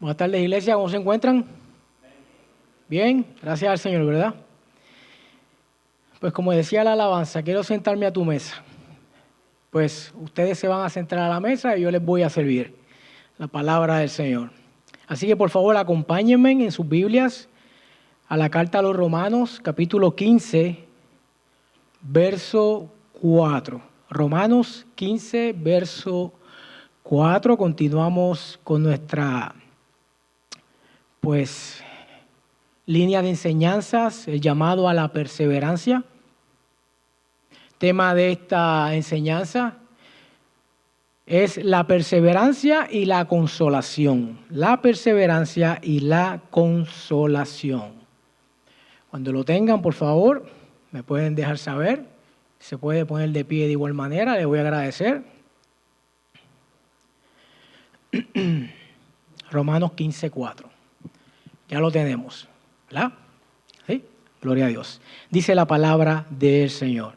Buenas tardes, iglesia. ¿Cómo se encuentran? Bien, gracias al Señor, ¿verdad? Pues como decía la alabanza, quiero sentarme a tu mesa. Pues ustedes se van a sentar a la mesa y yo les voy a servir la palabra del Señor. Así que por favor acompáñenme en sus Biblias a la carta a los Romanos, capítulo 15, verso 4. Romanos 15, verso 4. Continuamos con nuestra línea de enseñanzas, el llamado a la perseverancia. Tema de esta enseñanza es la perseverancia y la consolación. La perseverancia y la consolación. Cuando lo tengan, por favor, me pueden dejar saber. Se puede poner de pie de igual manera, les voy a agradecer. Romanos 15, 4. Ya lo tenemos, ¿verdad? ¿Sí? Gloria a Dios. Dice la palabra del Señor.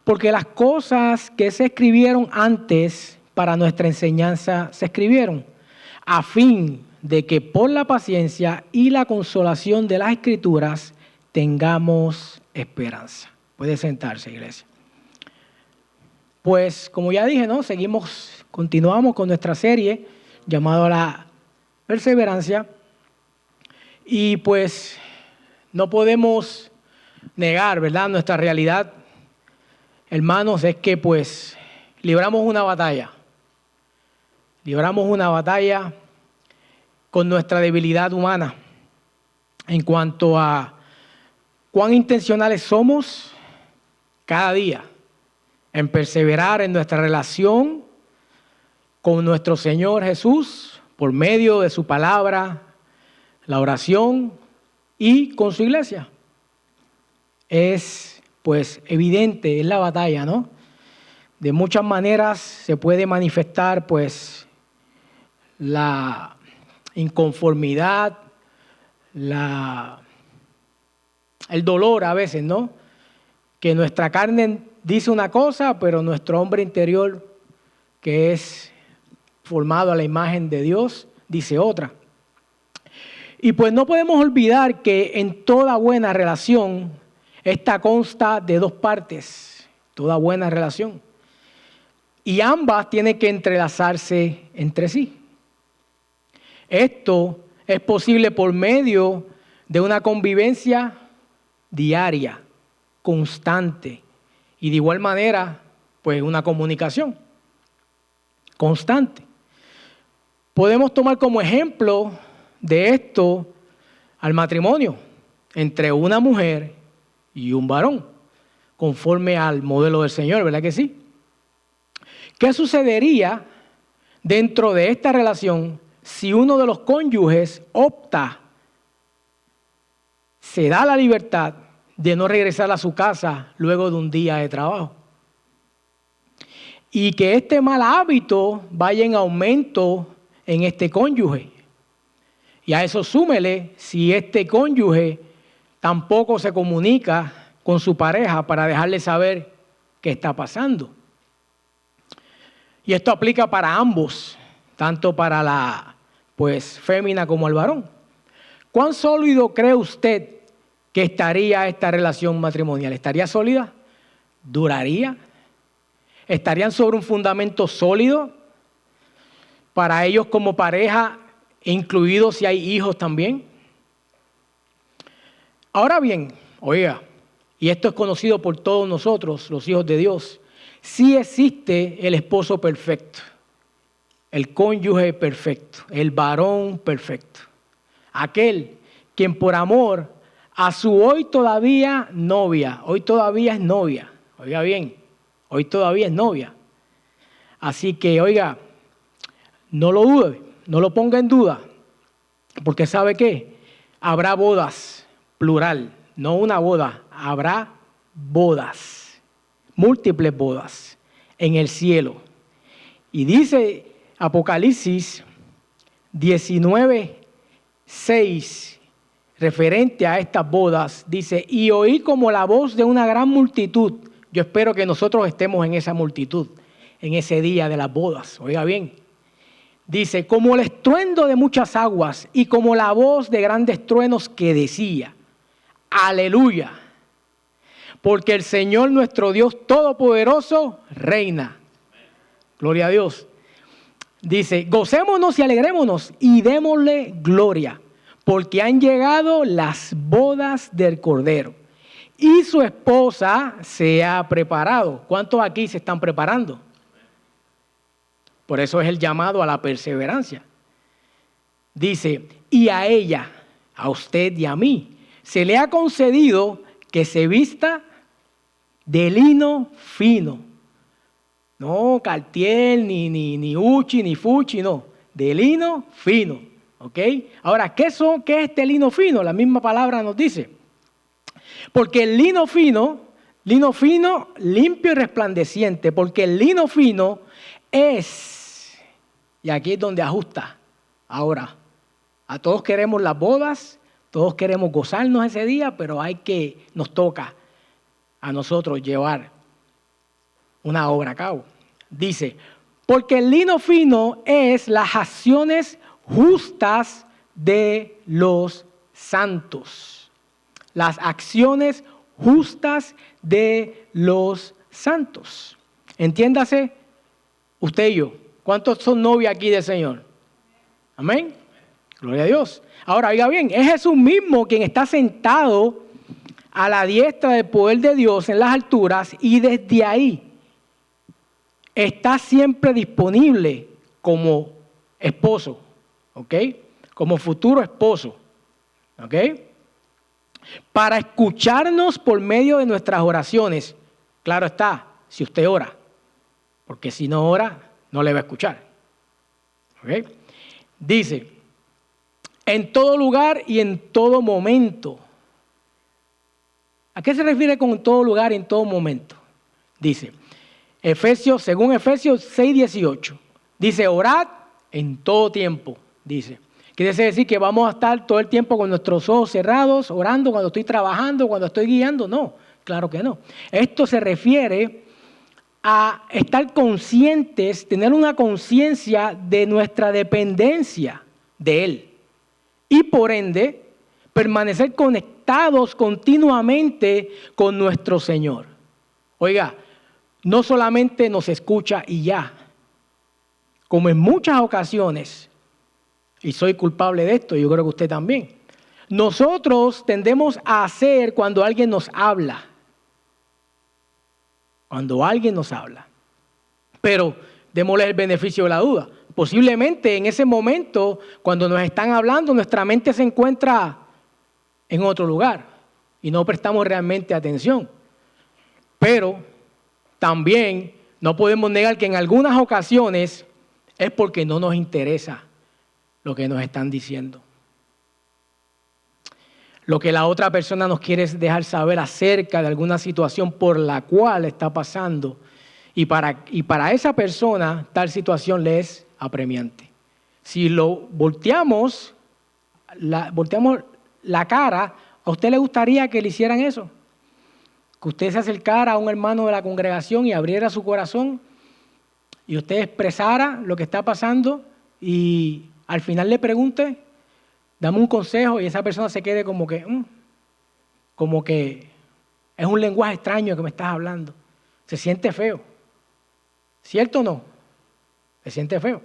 Porque las cosas que se escribieron antes para nuestra enseñanza se escribieron, a fin de que por la paciencia y la consolación de las Escrituras tengamos esperanza. Puede sentarse, iglesia. Pues, como ya dije, ¿no? Continuamos con nuestra serie llamada la perseverancia. Y pues no podemos negar, ¿verdad? Nuestra realidad, hermanos, es que pues libramos una batalla. Libramos una batalla con nuestra debilidad humana en cuanto a cuán intencionales somos cada día en perseverar en nuestra relación con nuestro Señor Jesús por medio de su palabra, la oración y con su iglesia. Es pues evidente, es la batalla, ¿no? De muchas maneras se puede manifestar pues la inconformidad, el dolor a veces, ¿no? Que nuestra carne dice una cosa, pero nuestro hombre interior, que es formado a la imagen de Dios, dice otra. Y pues no podemos olvidar que en toda buena relación, esta consta de dos partes, toda buena relación. Y ambas tienen que entrelazarse entre sí. Esto es posible por medio de una convivencia diaria, constante. Y de igual manera, pues una comunicación constante. Podemos tomar como ejemplo de esto al matrimonio entre una mujer y un varón, conforme al modelo del Señor, ¿verdad que sí? ¿Qué sucedería dentro de esta relación si uno de los cónyuges se da la libertad de no regresar a su casa luego de un día de trabajo? Y que este mal hábito vaya en aumento en este cónyuge. Y a eso súmele si este cónyuge tampoco se comunica con su pareja para dejarle saber qué está pasando. Y esto aplica para ambos, tanto para la fémina como el varón. ¿Cuán sólido cree usted que estaría esta relación matrimonial? ¿Estaría sólida? ¿Duraría? ¿Estarían sobre un fundamento sólido para ellos como pareja, incluidos si hay hijos también? Ahora bien, oiga, y esto es conocido por todos nosotros, los hijos de Dios, sí existe el esposo perfecto, el cónyuge perfecto, el varón perfecto, aquel quien por amor a su hoy todavía novia, hoy todavía es novia, oiga bien, hoy todavía es novia. Así que, oiga, no lo dude, no lo ponga en duda, porque ¿sabe qué? Habrá bodas, plural, no una boda, habrá bodas, múltiples bodas en el cielo. Y dice Apocalipsis 19:6, referente a estas bodas, dice, y oí como la voz de una gran multitud. Yo espero que nosotros estemos en esa multitud, en ese día de las bodas, oiga bien, Dice, como el estruendo de muchas aguas y como la voz de grandes truenos que decía, aleluya, porque el Señor nuestro Dios Todopoderoso reina. Gloria a Dios. Dice, gocémonos y alegrémonos y démosle gloria, porque han llegado las bodas del Cordero y su esposa se ha preparado. ¿Cuántos aquí se están preparando? Por eso es el llamado a la perseverancia. Dice, y a ella, a usted y a mí, se le ha concedido que se vista de lino fino. No Cartier, ni Uchi, ni Fuchi, no. De lino fino. ¿Ok? Ahora, ¿qué es este lino fino? La misma palabra nos dice. Porque el lino fino, limpio y resplandeciente, porque el lino fino es, y aquí es donde ajusta. Ahora, a todos queremos las bodas, todos queremos gozarnos ese día, pero nos toca a nosotros llevar una obra a cabo. Dice, porque el lino fino es las acciones justas de los santos. Las acciones justas de los santos. Entiéndase, usted y yo. ¿Cuántos son novios aquí del Señor? Amén. Gloria a Dios. Ahora, oiga bien, es Jesús mismo quien está sentado a la diestra del poder de Dios en las alturas y desde ahí está siempre disponible como esposo, ¿ok? Como futuro esposo, ¿ok? Para escucharnos por medio de nuestras oraciones. Claro está, si usted ora, porque si no ora, no le va a escuchar, ¿ok? Dice, en todo lugar y en todo momento. ¿A qué se refiere con en todo lugar y en todo momento? Dice, según Efesios 6:18, dice, orad en todo tiempo, dice. Quiere decir que vamos a estar todo el tiempo con nuestros ojos cerrados, orando cuando estoy trabajando, cuando estoy guiando. No, claro que no. Esto se refiere a estar conscientes, tener una conciencia de nuestra dependencia de Él. Y por ende, permanecer conectados continuamente con nuestro Señor. Oiga, no solamente nos escucha y ya, como en muchas ocasiones, y soy culpable de esto, yo creo que usted también, nosotros tendemos a hacer cuando alguien nos habla. Cuando alguien nos habla. Pero démosle el beneficio de la duda. Posiblemente en ese momento, cuando nos están hablando, nuestra mente se encuentra en otro lugar y no prestamos realmente atención. Pero también no podemos negar que en algunas ocasiones es porque no nos interesa lo que nos están diciendo. Lo que la otra persona nos quiere dejar saber acerca de alguna situación por la cual está pasando. Y para esa persona tal situación le es apremiante. Si volteamos la cara, ¿a usted le gustaría que le hicieran eso? Que usted se acercara a un hermano de la congregación y abriera su corazón y usted expresara lo que está pasando y al final le pregunte, dame un consejo y esa persona se quede como que es un lenguaje extraño que me estás hablando. Se siente feo. ¿Cierto o no? Se siente feo.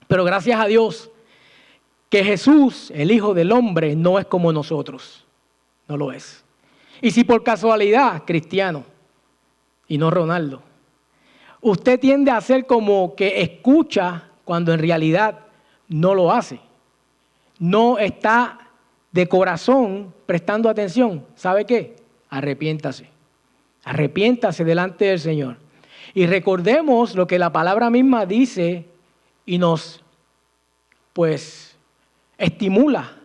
Pero gracias a Dios que Jesús, el Hijo del Hombre, no es como nosotros. No lo es. Y si por casualidad, cristiano, y no Ronaldo, usted tiende a ser como que escucha cuando en realidad no lo hace. No está de corazón prestando atención. ¿Sabe qué? Arrepiéntase. Arrepiéntase delante del Señor. Y recordemos lo que la palabra misma dice y nos, estimula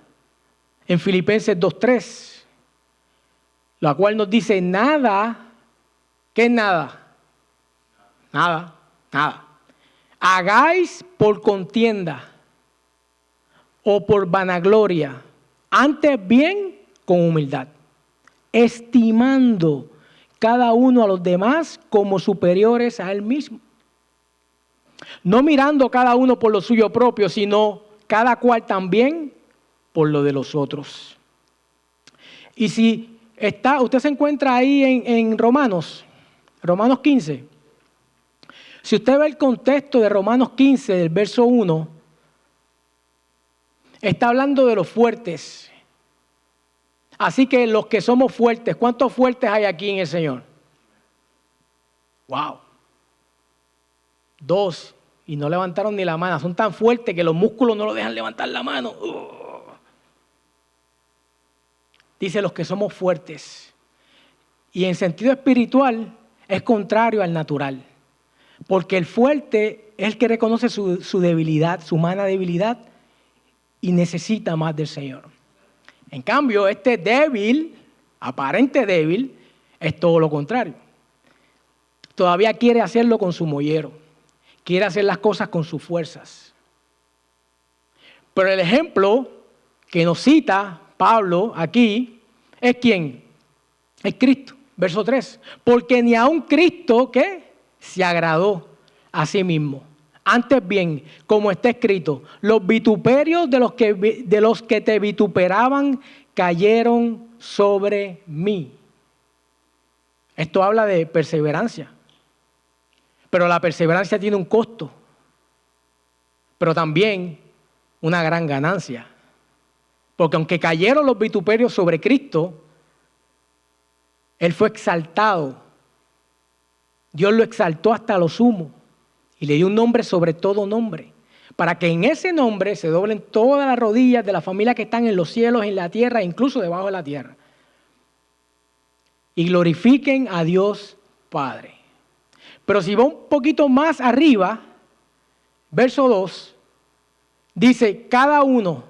en Filipenses 2:3, la cual nos dice nada, ¿qué es nada? Nada. Hagáis por contienda o por vanagloria, antes bien con humildad, estimando cada uno a los demás como superiores a él mismo. No mirando cada uno por lo suyo propio, sino cada cual también por lo de los otros. Y si usted se encuentra ahí en Romanos 15. Si usted ve el contexto de Romanos 15, del verso 1, está hablando de los fuertes. Así que los que somos fuertes, ¿cuántos fuertes hay aquí en el Señor? ¡Wow! 2, y no levantaron ni la mano. Son tan fuertes que los músculos no lo dejan levantar la mano. Dice los que somos fuertes. Y en sentido espiritual es contrario al natural. Porque el fuerte es el que reconoce su debilidad, su humana debilidad, y necesita más del Señor. En cambio, este débil, aparente débil, es todo lo contrario. Todavía quiere hacerlo con su mollero. Quiere hacer las cosas con sus fuerzas. Pero el ejemplo que nos cita Pablo aquí es ¿quién? Es Cristo. Verso 3. Porque ni aun Cristo, ¿qué? Se agradó a sí mismo. Antes bien, como está escrito, los vituperios de los que te vituperaban cayeron sobre mí. Esto habla de perseverancia. Pero la perseverancia tiene un costo. Pero también una gran ganancia. Porque aunque cayeron los vituperios sobre Cristo, Él fue exaltado. Dios lo exaltó hasta lo sumo y le dio un nombre sobre todo nombre, para que en ese nombre se doblen todas las rodillas de las familias que están en los cielos, en la tierra, incluso debajo de la tierra, y glorifiquen a Dios Padre. Pero si va un poquito más arriba, verso 2, dice, cada uno,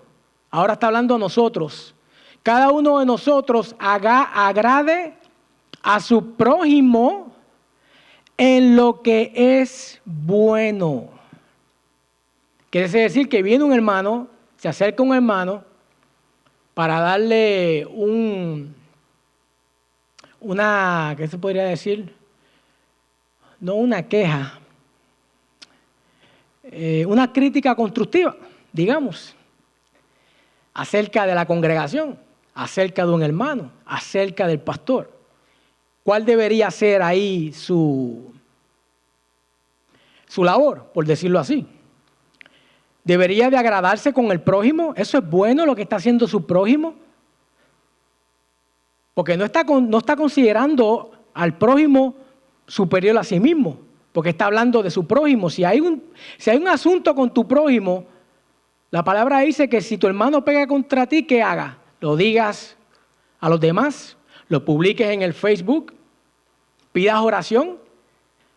ahora está hablando a nosotros, cada uno de nosotros agrade a su prójimo en lo que es bueno. Quiere decir que viene un hermano, se acerca un hermano para darle ¿qué se podría decir? No una queja, una crítica constructiva, digamos, acerca de la congregación, acerca de un hermano, acerca del pastor. ¿Cuál debería ser ahí su labor, por decirlo así? ¿Debería de agradarse con el prójimo? ¿Eso es bueno lo que está haciendo su prójimo? Porque no está considerando al prójimo superior a sí mismo, porque está hablando de su prójimo. Si hay un asunto con tu prójimo, la palabra dice que si tu hermano pega contra ti, ¿qué haga? Lo digas a los demás, lo publiques en el Facebook, pidas oración.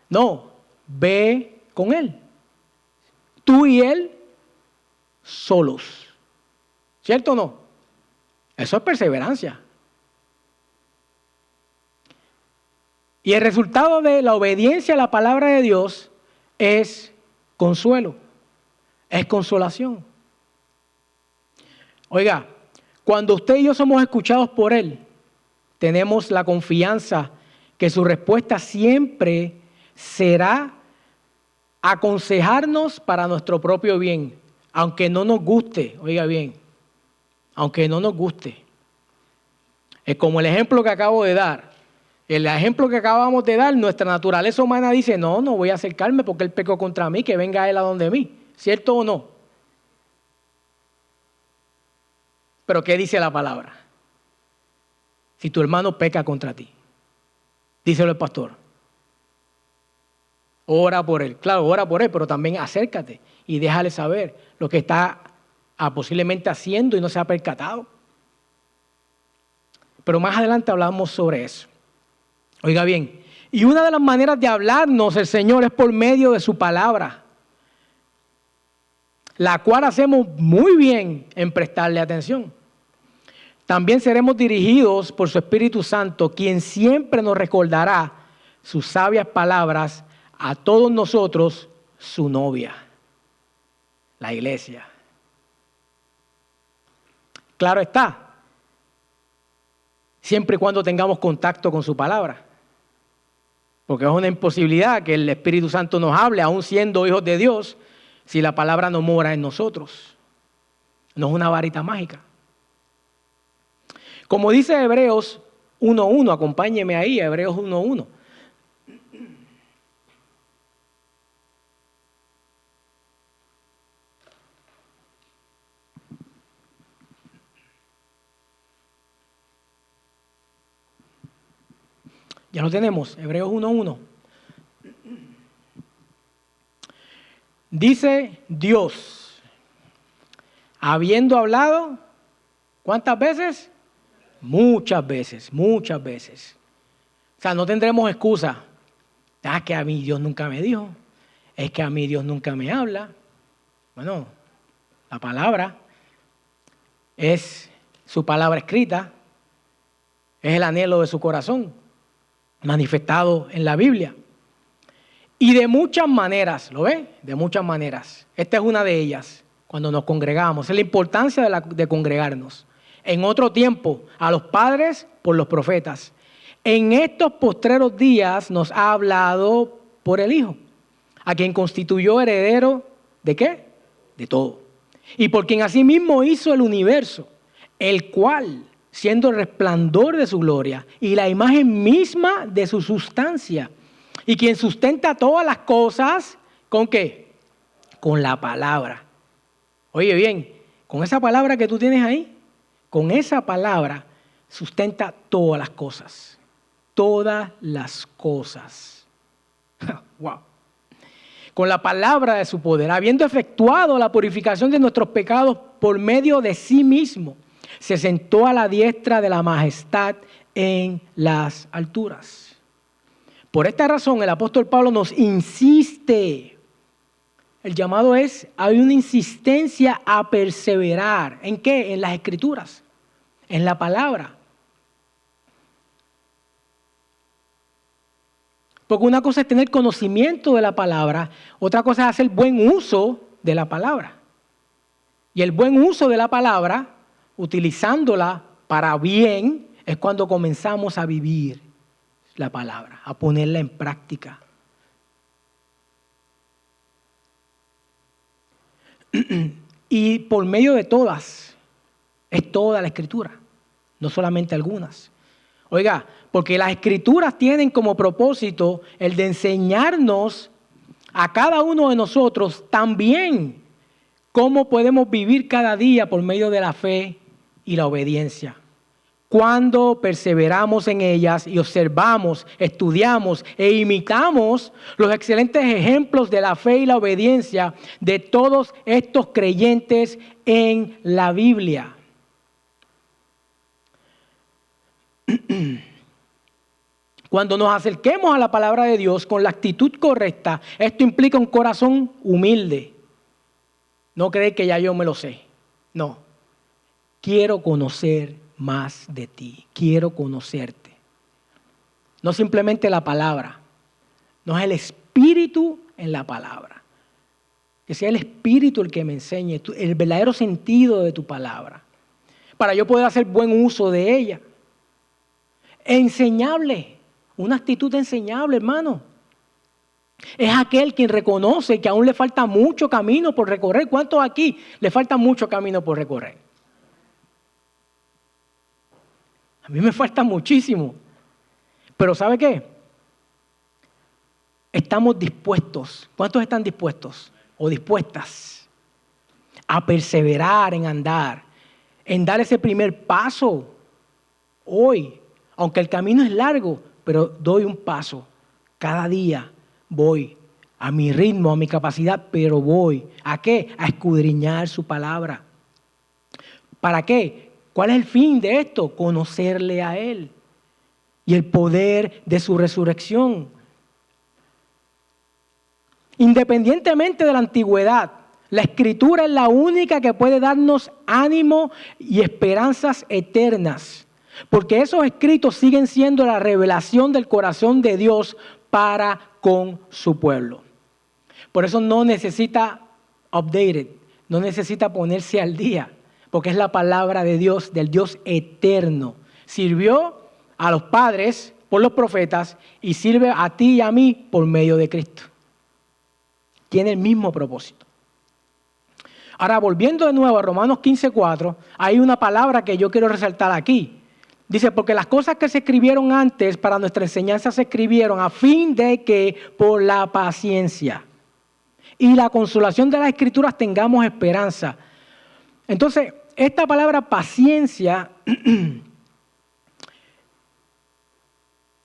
No, ve con él. Tú y él solos. ¿Cierto o no? Eso es perseverancia. Y el resultado de la obediencia a la palabra de Dios es consuelo, es consolación. Oiga, cuando usted y yo somos escuchados por Él, tenemos la confianza que su respuesta siempre será aconsejarnos para nuestro propio bien, aunque no nos guste, oiga bien, aunque no nos guste. Es como el ejemplo que acabo de dar. El ejemplo que acabamos de dar, nuestra naturaleza humana dice, no voy a acercarme porque Él pecó contra mí, que venga Él a donde mí. ¿Cierto o no? Pero ¿qué dice la palabra? Si tu hermano peca contra ti, díselo el pastor. Ora por él. Claro, ora por él, pero también acércate y déjale saber lo que está posiblemente haciendo y no se ha percatado. Pero más adelante hablamos sobre eso. Oiga bien, y una de las maneras de hablarnos el Señor es por medio de su palabra, la cual hacemos muy bien en prestarle atención. También seremos dirigidos por su Espíritu Santo, quien siempre nos recordará sus sabias palabras a todos nosotros, su novia, la iglesia. Claro está, siempre y cuando tengamos contacto con su palabra. Porque es una imposibilidad que el Espíritu Santo nos hable, aún siendo hijos de Dios, si la palabra no mora en nosotros. No es una varita mágica. Como dice Hebreos 1.1, acompáñeme ahí, Hebreos 1.1. Ya lo tenemos, Hebreos 1.1. Dice Dios, habiendo hablado, ¿cuántas veces? Muchas veces, muchas veces. O sea, no tendremos excusa. Ah, que a mí Dios nunca me dijo. Es que a mí Dios nunca me habla. Bueno, la palabra es su palabra escrita, es el anhelo de su corazón, manifestado en la Biblia. Y de muchas maneras, ¿lo ve? De muchas maneras. Esta es una de ellas, cuando nos congregamos. Es la importancia de congregarnos. En otro tiempo, a los padres por los profetas. En estos postreros días nos ha hablado por el Hijo, a quien constituyó heredero, ¿de qué? De todo. Y por quien asimismo hizo el universo, el cual, siendo el resplandor de su gloria y la imagen misma de su sustancia, y quien sustenta todas las cosas, ¿con qué? Con la palabra. Oye bien, con esa palabra que tú tienes ahí, con esa palabra sustenta todas las cosas. Todas las cosas. Wow. Con la palabra de su poder, habiendo efectuado la purificación de nuestros pecados por medio de sí mismo, se sentó a la diestra de la majestad en las alturas. Por esta razón el apóstol Pablo nos insiste. El llamado es, hay una insistencia a perseverar. ¿En qué? En las Escrituras, en la palabra. Porque una cosa es tener conocimiento de la palabra, otra cosa es hacer buen uso de la palabra. Y el buen uso de la palabra, utilizándola para bien, es cuando comenzamos a vivir la palabra, a ponerla en práctica. Y por medio de todas, es toda la Escritura, no solamente algunas. Oiga, porque las Escrituras tienen como propósito el de enseñarnos a cada uno de nosotros también cómo podemos vivir cada día por medio de la fe y la obediencia. Cuando perseveramos en ellas y observamos, estudiamos e imitamos los excelentes ejemplos de la fe y la obediencia de todos estos creyentes en la Biblia. Cuando nos acerquemos a la palabra de Dios con la actitud correcta, esto implica un corazón humilde. No creer que ya yo me lo sé. No. Quiero conocer más de ti. Quiero conocerte. No simplemente la palabra. No es el Espíritu en la palabra. Que sea el Espíritu el que me enseñe el verdadero sentido de tu palabra. Para yo poder hacer buen uso de ella. Enseñable. Una actitud enseñable, hermano. Es aquel quien reconoce que aún le falta mucho camino por recorrer. ¿Cuántos aquí le falta mucho camino por recorrer? A mí me falta muchísimo. Pero ¿sabe qué? Estamos dispuestos. ¿Cuántos están dispuestos o dispuestas a perseverar en andar, en dar ese primer paso hoy? Aunque el camino es largo, pero doy un paso. Cada día voy a mi ritmo, a mi capacidad, pero voy. ¿A qué? A escudriñar su palabra. ¿Para qué? ¿Cuál es el fin de esto? Conocerle a Él y el poder de su resurrección. Independientemente de la antigüedad, la Escritura es la única que puede darnos ánimo y esperanzas eternas. Porque esos escritos siguen siendo la revelación del corazón de Dios para con su pueblo. Por eso no necesita updated, no necesita ponerse al día, porque es la palabra de Dios, del Dios eterno. Sirvió a los padres por los profetas y sirve a ti y a mí por medio de Cristo. Tiene el mismo propósito. Ahora, volviendo de nuevo a Romanos 15:4, hay una palabra que yo quiero resaltar aquí. Dice, porque las cosas que se escribieron antes para nuestra enseñanza se escribieron a fin de que por la paciencia y la consolación de las Escrituras tengamos esperanza. Entonces, esta palabra paciencia, en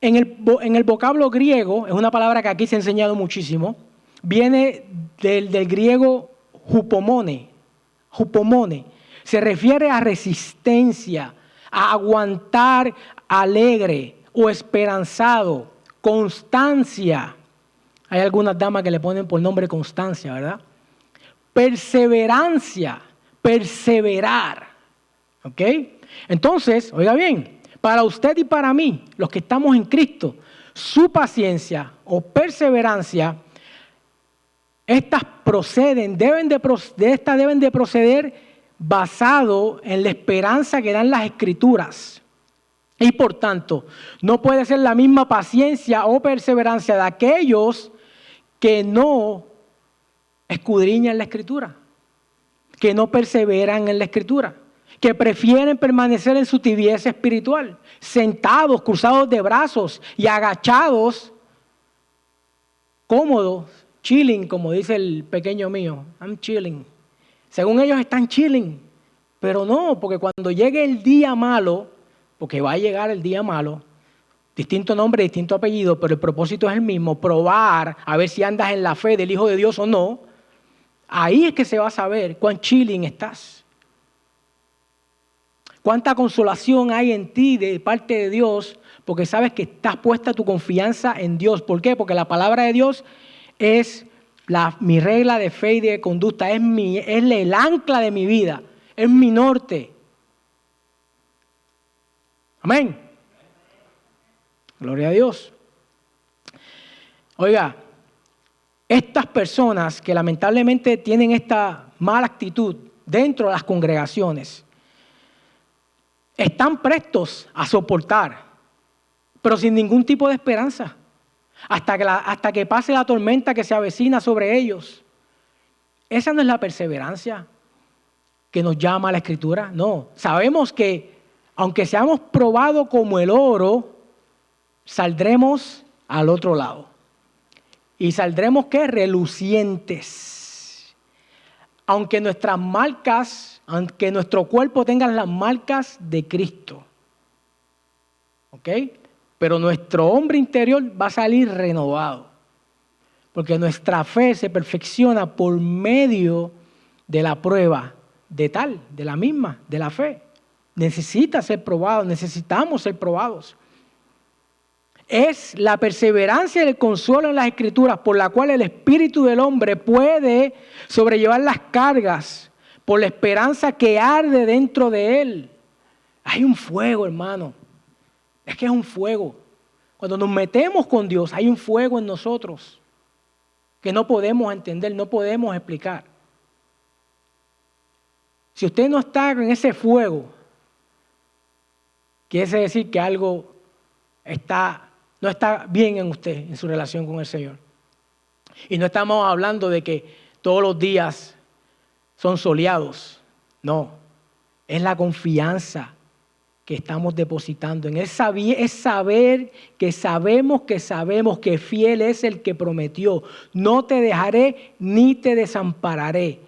el vocablo griego, es una palabra que aquí se ha enseñado muchísimo, viene del griego hupomone. Hupomone. Se refiere a resistencia, a aguantar alegre o esperanzado, constancia. Hay algunas damas que le ponen por nombre Constancia, ¿verdad? Perseverancia, perseverar. ¿Ok? Entonces, oiga bien, para usted y para mí, los que estamos en Cristo, su paciencia o perseverancia, estas deben de proceder basado en la esperanza que dan las Escrituras. Y por tanto, no puede ser la misma paciencia o perseverancia de aquellos que no escudriñan la Escritura, que no perseveran en la Escritura, que prefieren permanecer en su tibieza espiritual, sentados, cruzados de brazos y agachados, cómodos, chilling, como dice el pequeño mío, I'm chilling. Según ellos están chilling, pero no, porque cuando llegue el día malo, porque va a llegar el día malo, distinto nombre, distinto apellido, pero el propósito es el mismo, probar a ver si andas en la fe del Hijo de Dios o no, ahí es que se va a saber cuán chilling estás. Cuánta consolación hay en ti de parte de Dios, porque sabes que estás puesta tu confianza en Dios. ¿Por qué? Porque la palabra de Dios es mi regla de fe y de conducta, es el ancla de mi vida, es mi norte. Amén. Gloria a Dios. Oiga, estas personas que lamentablemente tienen esta mala actitud dentro de las congregaciones, están prestos a soportar, pero sin ningún tipo de esperanza, hasta que pase la tormenta que se avecina sobre ellos. Esa no es la perseverancia que nos llama a la Escritura. No, sabemos que aunque seamos probados como el oro, saldremos al otro lado. Y saldremos, ¿qué? Relucientes. Aunque nuestras marcas, aunque nuestro cuerpo tenga las marcas de Cristo. ¿Ok? Pero nuestro hombre interior va a salir renovado. Porque nuestra fe se perfecciona por medio de la prueba de la fe. Necesita ser probado, necesitamos ser probados. Es la perseverancia y el consuelo en las Escrituras por la cual el espíritu del hombre puede sobrellevar las cargas por la esperanza que arde dentro de él. Hay un fuego, hermano. Es que es un fuego. Cuando nos metemos con Dios, hay un fuego en nosotros que no podemos entender, no podemos explicar. Si usted no está en ese fuego, quiere decir que algo no está bien en usted, en su relación con el Señor. Y no estamos hablando de que todos los días son soleados. No, es la confianza que estamos depositando en él. Es saber que sabemos que fiel es el que prometió. No te dejaré ni te desampararé.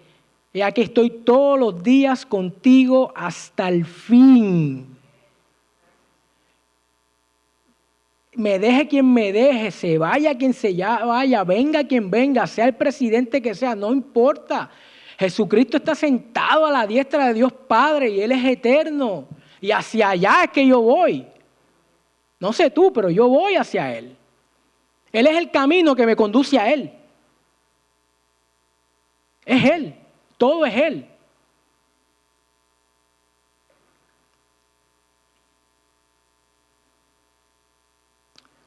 He aquí estoy todos los días contigo hasta el fin. Me deje quien me deje, se vaya quien se vaya, venga quien venga, sea el presidente que sea, no importa. Jesucristo está sentado a la diestra de Dios Padre y Él es eterno. Y hacia allá es que yo voy. No sé tú, pero yo voy hacia Él. Él es el camino que me conduce a Él. Es Él, todo es Él.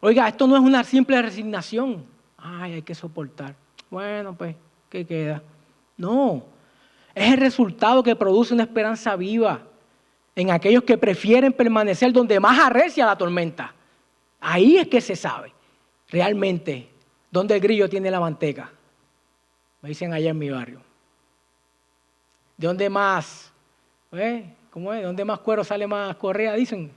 Oiga, esto no es una simple resignación. Ay, hay que soportar. Bueno, pues, ¿qué queda? No, es el resultado que produce una esperanza viva en aquellos que prefieren permanecer donde más arrecia la tormenta. Ahí es que se sabe realmente dónde el grillo tiene la manteca. Me dicen allá en mi barrio. ¿De dónde más? ¿Cómo es? ¿De dónde más cuero sale más correa? Dicen.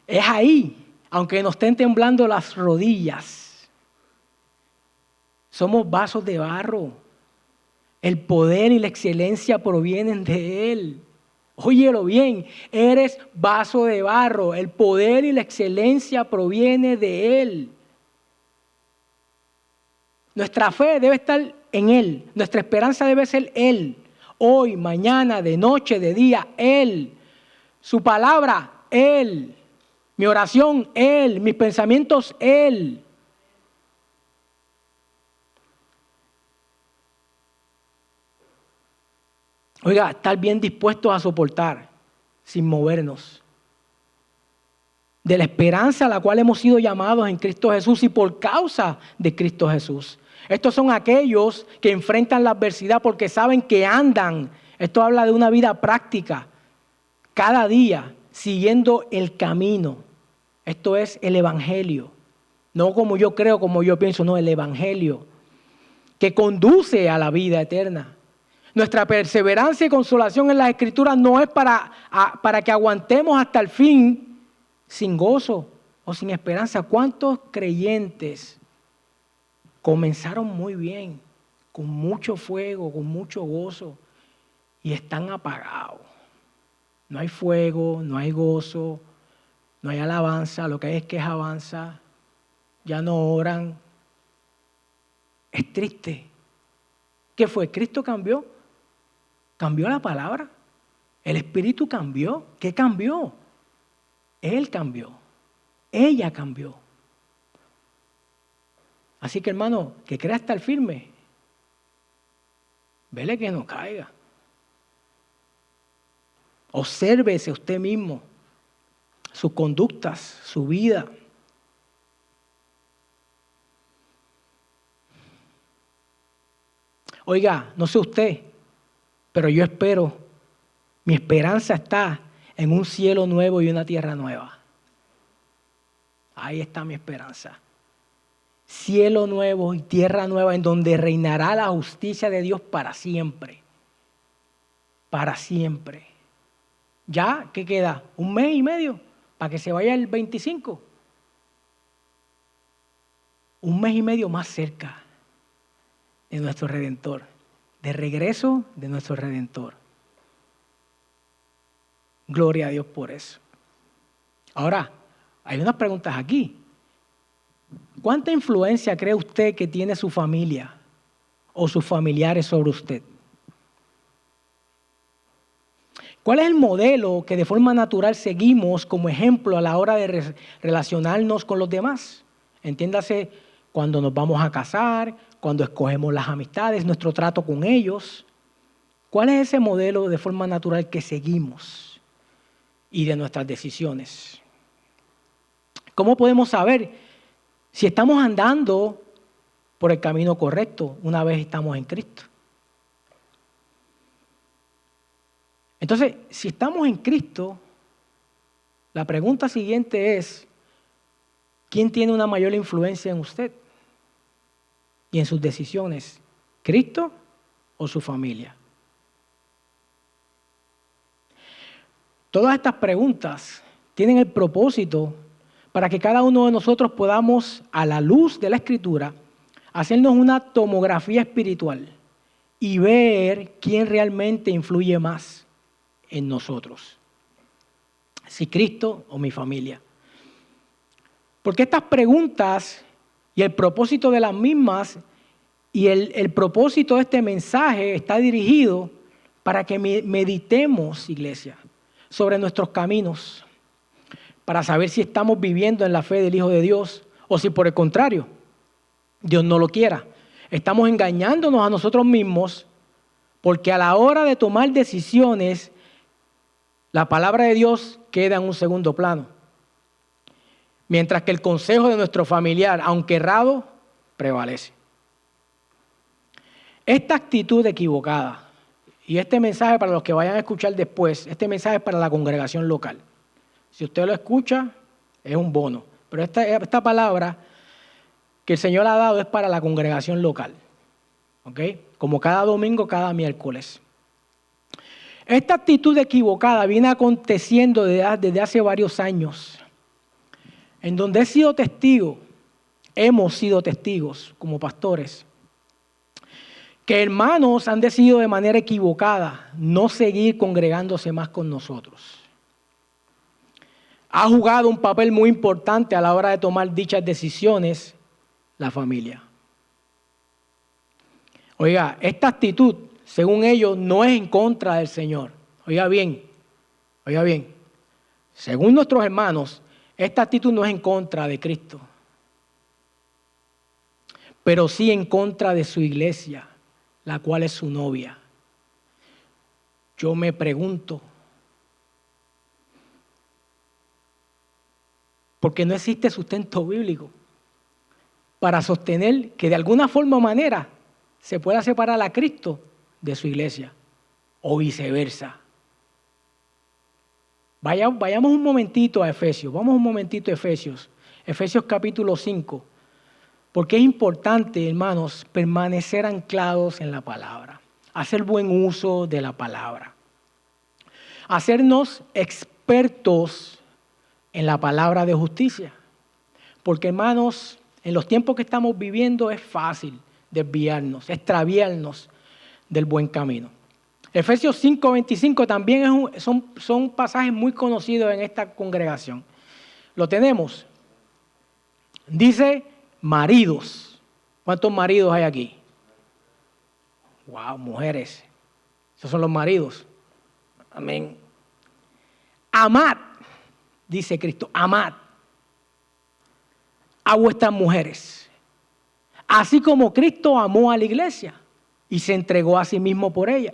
Es ahí, aunque nos estén temblando las rodillas. Somos vasos de barro. El poder y la excelencia provienen de Él. Óyelo bien, eres vaso de barro. El poder y la excelencia proviene de Él. Nuestra fe debe estar en Él. Nuestra esperanza debe ser Él. Hoy, mañana, de noche, de día, Él. Su palabra, Él. Mi oración, Él. Mis pensamientos, Él. Oiga, estar bien dispuestos a soportar sin movernos. De la esperanza a la cual hemos sido llamados en Cristo Jesús y por causa de Cristo Jesús. Estos son aquellos que enfrentan la adversidad porque saben que andan. Esto habla de una vida práctica, cada día siguiendo el camino. Esto es el Evangelio. No como yo creo, como yo pienso, no, el Evangelio que conduce a la vida eterna. Nuestra perseverancia y consolación en las Escrituras no es para que aguantemos hasta el fin sin gozo o sin esperanza. ¿Cuántos creyentes comenzaron muy bien, con mucho fuego, con mucho gozo, y están apagados? No hay fuego, no hay gozo, no hay alabanza, lo que hay es quejanza, ya no oran. Es triste. ¿Qué fue? ¿Cristo cambió? ¿Cambió la palabra? ¿El Espíritu cambió? ¿Qué cambió? Él cambió. Ella cambió. Así que, hermano, que crea estar firme. Vele que no caiga. Obsérvese usted mismo, sus conductas, su vida. Oiga, no sé usted, pero yo espero, mi esperanza está en un cielo nuevo y una tierra nueva. Ahí está mi esperanza. Cielo nuevo y tierra nueva en donde reinará la justicia de Dios para siempre. Para siempre. ¿Ya? ¿Qué queda? ¿Un mes y medio para que se vaya el 25? Un mes y medio más cerca de nuestro Redentor, de regreso de nuestro Redentor. Gloria a Dios por eso. Ahora, hay unas preguntas aquí. ¿Cuánta influencia cree usted que tiene su familia o sus familiares sobre usted? ¿Cuál es el modelo que de forma natural seguimos como ejemplo a la hora de relacionarnos con los demás? Entiéndase, cuando nos vamos a casar, cuando escogemos las amistades, nuestro trato con ellos. ¿Cuál es ese modelo de forma natural que seguimos y de nuestras decisiones? ¿Cómo podemos saber si estamos andando por el camino correcto una vez estamos en Cristo? Entonces, si estamos en Cristo, la pregunta siguiente es, ¿quién tiene una mayor influencia en usted y en sus decisiones? ¿Cristo o su familia? Todas estas preguntas tienen el propósito para que cada uno de nosotros podamos, a la luz de la Escritura, hacernos una tomografía espiritual y ver quién realmente influye más en nosotros, si Cristo o mi familia. Porque estas preguntas y el propósito de las mismas y el propósito de este mensaje está dirigido para que meditemos, iglesia, sobre nuestros caminos, para saber si estamos viviendo en la fe del Hijo de Dios o si por el contrario, Dios no lo quiera. Estamos engañándonos a nosotros mismos porque a la hora de tomar decisiones, la palabra de Dios queda en un segundo plano. Mientras que el consejo de nuestro familiar, aunque errado, prevalece. Esta actitud equivocada, y este mensaje para los que vayan a escuchar después, este mensaje es para la congregación local. Si usted lo escucha, es un bono. Pero esta palabra que el Señor ha dado es para la congregación local. ¿Ok? Como cada domingo, cada miércoles. Esta actitud equivocada viene aconteciendo desde hace varios años, en donde hemos sido testigos como pastores, que hermanos han decidido de manera equivocada no seguir congregándose más con nosotros. Ha jugado un papel muy importante a la hora de tomar dichas decisiones la familia. Oiga, esta actitud, según ellos, no es en contra del Señor. Oiga bien, según nuestros hermanos, esta actitud no es en contra de Cristo, pero sí en contra de su iglesia, la cual es su novia. Yo me pregunto, ¿por qué no existe sustento bíblico para sostener que de alguna forma o manera se pueda separar a Cristo de su iglesia o viceversa? Vayamos un momentito a Efesios, Efesios capítulo 5, porque es importante, hermanos, permanecer anclados en la palabra, hacer buen uso de la palabra, hacernos expertos en la palabra de justicia, porque, hermanos, en los tiempos que estamos viviendo es fácil desviarnos, extraviarnos del buen camino. Efesios 5:25 también son pasajes muy conocidos en esta congregación. ¿Lo tenemos? Dice maridos. ¿Cuántos maridos hay aquí? Wow, mujeres. Esos son los maridos. Amén. Amad, dice Cristo, amad a vuestras mujeres, así como Cristo amó a la iglesia y se entregó a sí mismo por ella,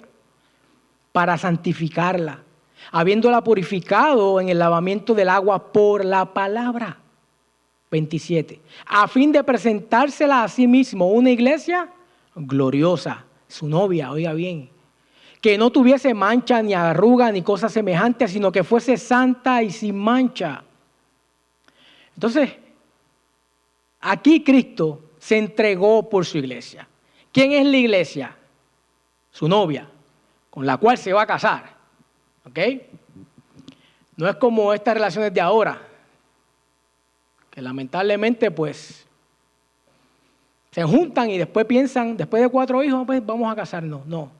para santificarla, habiéndola purificado en el lavamiento del agua por la palabra. 27. A fin de presentársela a sí mismo una iglesia gloriosa, su novia, oiga bien, que no tuviese mancha ni arruga ni cosa semejante, sino que fuese santa y sin mancha. Entonces, aquí Cristo se entregó por su iglesia. ¿Quién es la iglesia? Su novia, con la cual se va a casar. ¿Ok? No es como estas relaciones de ahora, que lamentablemente pues se juntan y después piensan, después de 4 hijos, pues vamos a casarnos. No.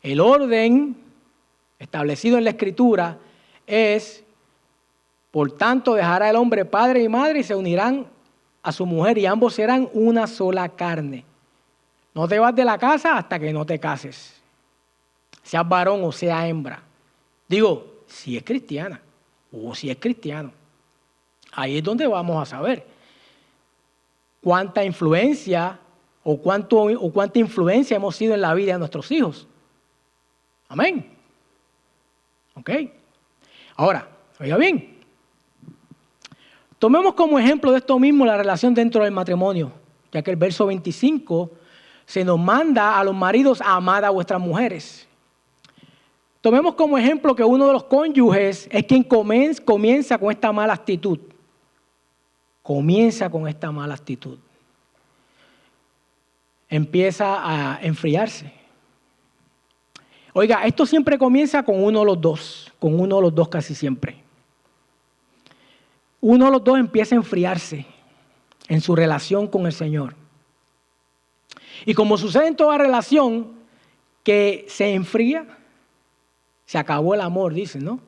El orden establecido en la Escritura es, por tanto, dejará el hombre padre y madre y se unirán a su mujer y ambos serán una sola carne. No te vas de la casa hasta que no te cases, seas varón o sea hembra. Digo, si es cristiana o si es cristiano. Ahí es donde vamos a saber cuánta influencia o cuánta influencia hemos sido en la vida de nuestros hijos. Amén. ¿Ok? Ahora, oiga bien. Tomemos como ejemplo de esto mismo la relación dentro del matrimonio, ya que el verso 25 se nos manda a los maridos a amar a vuestras mujeres. Tomemos como ejemplo que uno de los cónyuges es quien comienza con esta mala actitud. Empieza a enfriarse. Oiga, esto siempre comienza con uno de los dos casi siempre. Uno de los dos empieza a enfriarse en su relación con el Señor. Y como sucede en toda relación que se enfría, se acabó el amor, dicen, ¿no?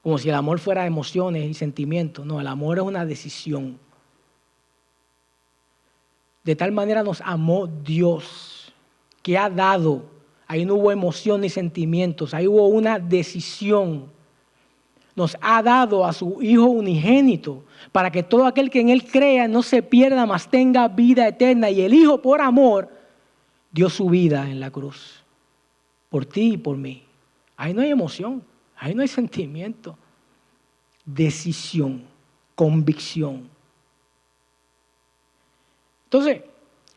Como si el amor fuera emociones y sentimientos. No, el amor es una decisión. De tal manera nos amó Dios, que ha dado. Ahí no hubo emoción ni sentimientos, ahí hubo una decisión. Nos ha dado a su Hijo unigénito para que todo aquel que en Él crea no se pierda, mas tenga vida eterna. Y el Hijo, por amor, dio su vida en la cruz. Por ti y por mí. Ahí no hay emoción, ahí no hay sentimiento. Decisión, convicción. Entonces,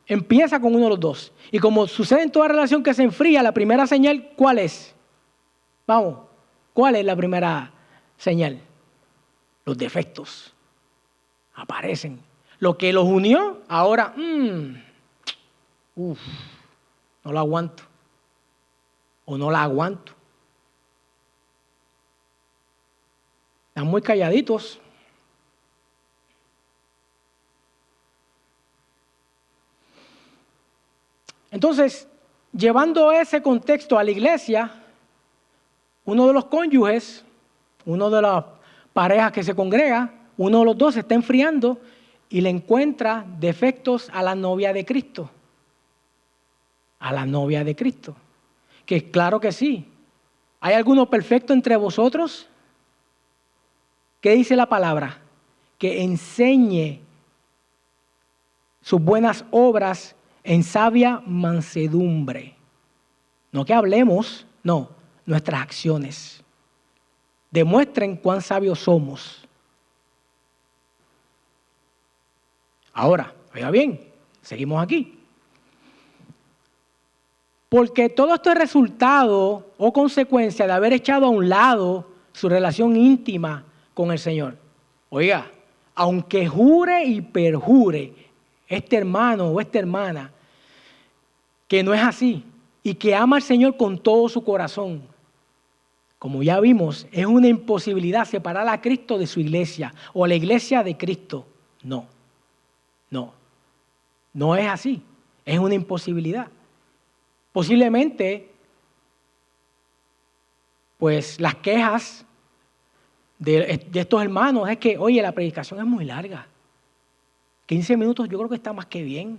empieza con uno de los dos. Y como sucede en toda relación que se enfría, la primera señal, ¿cuál es? Vamos, ¿cuál es la primera señal? Los defectos. Aparecen. Lo que los unió, ahora, no lo aguanto. O no la aguanto. Están muy calladitos. Entonces, llevando ese contexto a la iglesia, uno de los cónyuges, uno de las parejas que se congrega, uno de los dos se está enfriando y le encuentra defectos a la novia de Cristo. A la novia de Cristo. Que claro que sí. ¿Hay alguno perfecto entre vosotros? ¿Qué dice la palabra? Que enseñe sus buenas obras en sabia mansedumbre. No que hablemos, no, nuestras acciones. Demuestren cuán sabios somos. Ahora, oiga bien, seguimos aquí. Porque todo esto es resultado o consecuencia de haber echado a un lado su relación íntima con el Señor. Oiga, aunque jure y perjure este hermano o esta hermana que no es así y que ama al Señor con todo su corazón, como ya vimos, es una imposibilidad separar a Cristo de su iglesia o a la iglesia de Cristo. No es así, es una imposibilidad. Posiblemente, pues las quejas de estos hermanos es que, oye, la predicación es muy larga. 15 minutos yo creo que está más que bien.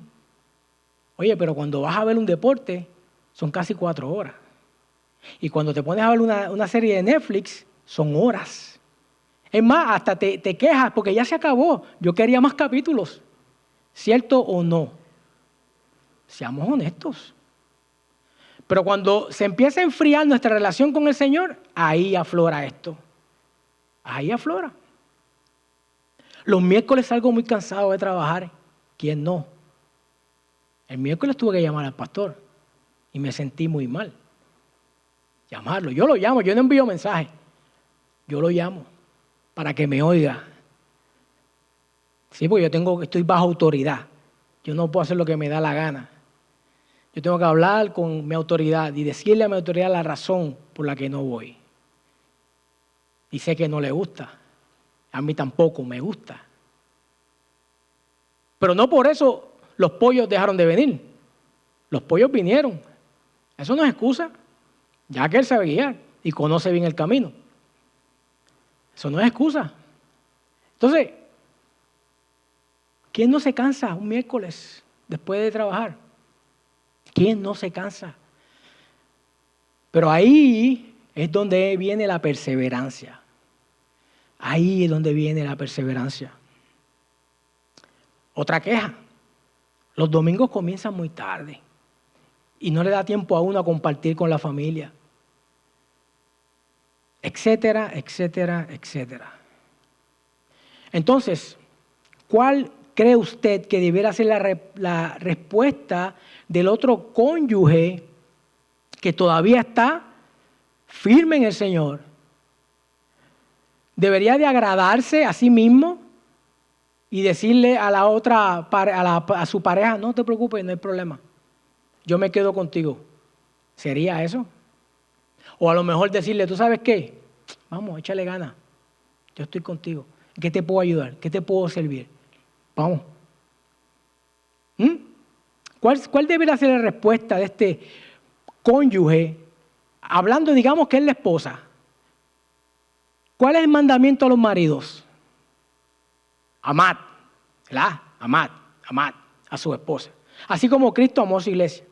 Oye, pero cuando vas a ver un deporte, son casi 4 horas. Y cuando te pones a ver una serie de Netflix, son horas. Es más, hasta te quejas porque ya se acabó. Yo quería más capítulos. ¿Cierto o no? Seamos honestos. Pero cuando se empieza a enfriar nuestra relación con el Señor, ahí aflora esto. Ahí aflora. Los miércoles salgo muy cansado de trabajar. ¿Quién no? El miércoles tuve que llamar al pastor y me sentí muy mal. Llamarlo. Yo lo llamo, yo no envío mensaje. Yo lo llamo para que me oiga. Sí, porque estoy bajo autoridad. Yo no puedo hacer lo que me da la gana. Yo tengo que hablar con mi autoridad y decirle a mi autoridad la razón por la que no voy. Y sé que no le gusta. A mí tampoco me gusta. Pero no por eso los pollos dejaron de venir. Los pollos vinieron. Eso no es excusa. Ya que él sabe guiar y conoce bien el camino. Eso no es excusa. Entonces, ¿quién no se cansa un miércoles después de trabajar? ¿Quién no se cansa? Pero ahí es donde viene la perseverancia. Ahí es donde viene la perseverancia. Otra queja. Los domingos comienzan muy tarde y no le da tiempo a uno a compartir con la familia. Etcétera, etcétera, etcétera. Entonces, ¿cuál cree usted que debiera ser la respuesta del otro cónyuge que todavía está firme en el Señor? ¿Debería de agradarse a sí mismo y decirle a la otra, a su pareja, no te preocupes, no hay problema, yo me quedo contigo? ¿Sería eso? O a lo mejor decirle, ¿tú sabes qué? Vamos, échale ganas, yo estoy contigo. ¿En qué te puedo ayudar? ¿Qué te puedo servir? Vamos. ¿Cuál debería ser la respuesta de este cónyuge? Hablando, digamos que es la esposa. ¿Cuál es el mandamiento a los maridos? Amad, ¿verdad? Amad a su esposa. Así como Cristo amó a su iglesia.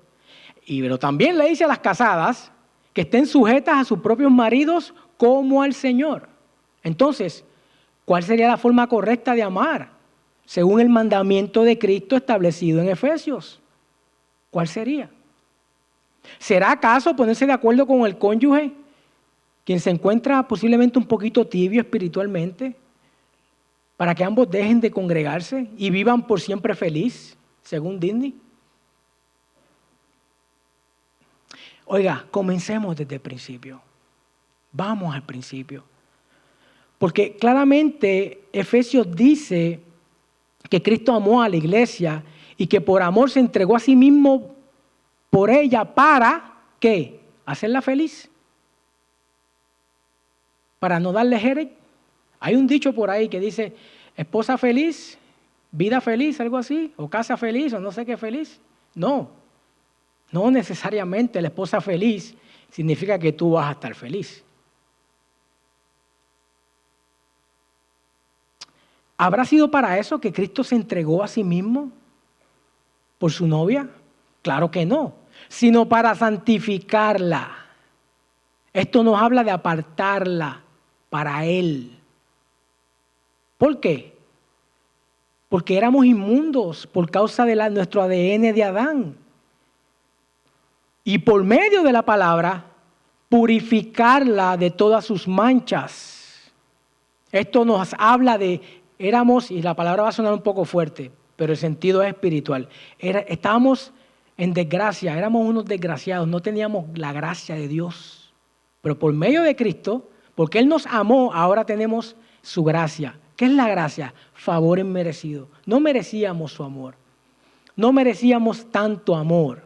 Pero también le dice a las casadas que estén sujetas a sus propios maridos como al Señor. Entonces, ¿cuál sería la forma correcta de amar? Según el mandamiento de Cristo establecido en Efesios. ¿Cuál sería? ¿Será acaso ponerse de acuerdo con el cónyuge, quien se encuentra posiblemente un poquito tibio espiritualmente, para que ambos dejen de congregarse y vivan por siempre feliz, según Disney? Oiga, comencemos desde el principio. Vamos al principio. Porque claramente Efesios dice que Cristo amó a la iglesia y que por amor se entregó a sí mismo por ella para, ¿qué? Hacerla feliz. Para no darle headache. Hay un dicho por ahí que dice, esposa feliz, vida feliz, algo así, o casa feliz, o no sé qué feliz. No, no necesariamente la esposa feliz significa que tú vas a estar feliz. ¿Habrá sido para eso que Cristo se entregó a sí mismo por su novia? Claro que no, sino para santificarla. Esto nos habla de apartarla para Él. ¿Por qué? Porque éramos inmundos por causa de nuestro ADN de Adán. Y por medio de la palabra, purificarla de todas sus manchas. Esto nos habla de, éramos, y la palabra va a sonar un poco fuerte, pero el sentido es espiritual. Estábamos en desgracia, éramos unos desgraciados, no teníamos la gracia de Dios. Pero por medio de Cristo, porque Él nos amó, ahora tenemos su gracia. ¿Qué es la gracia? Favor inmerecido. No merecíamos su amor. No merecíamos tanto amor,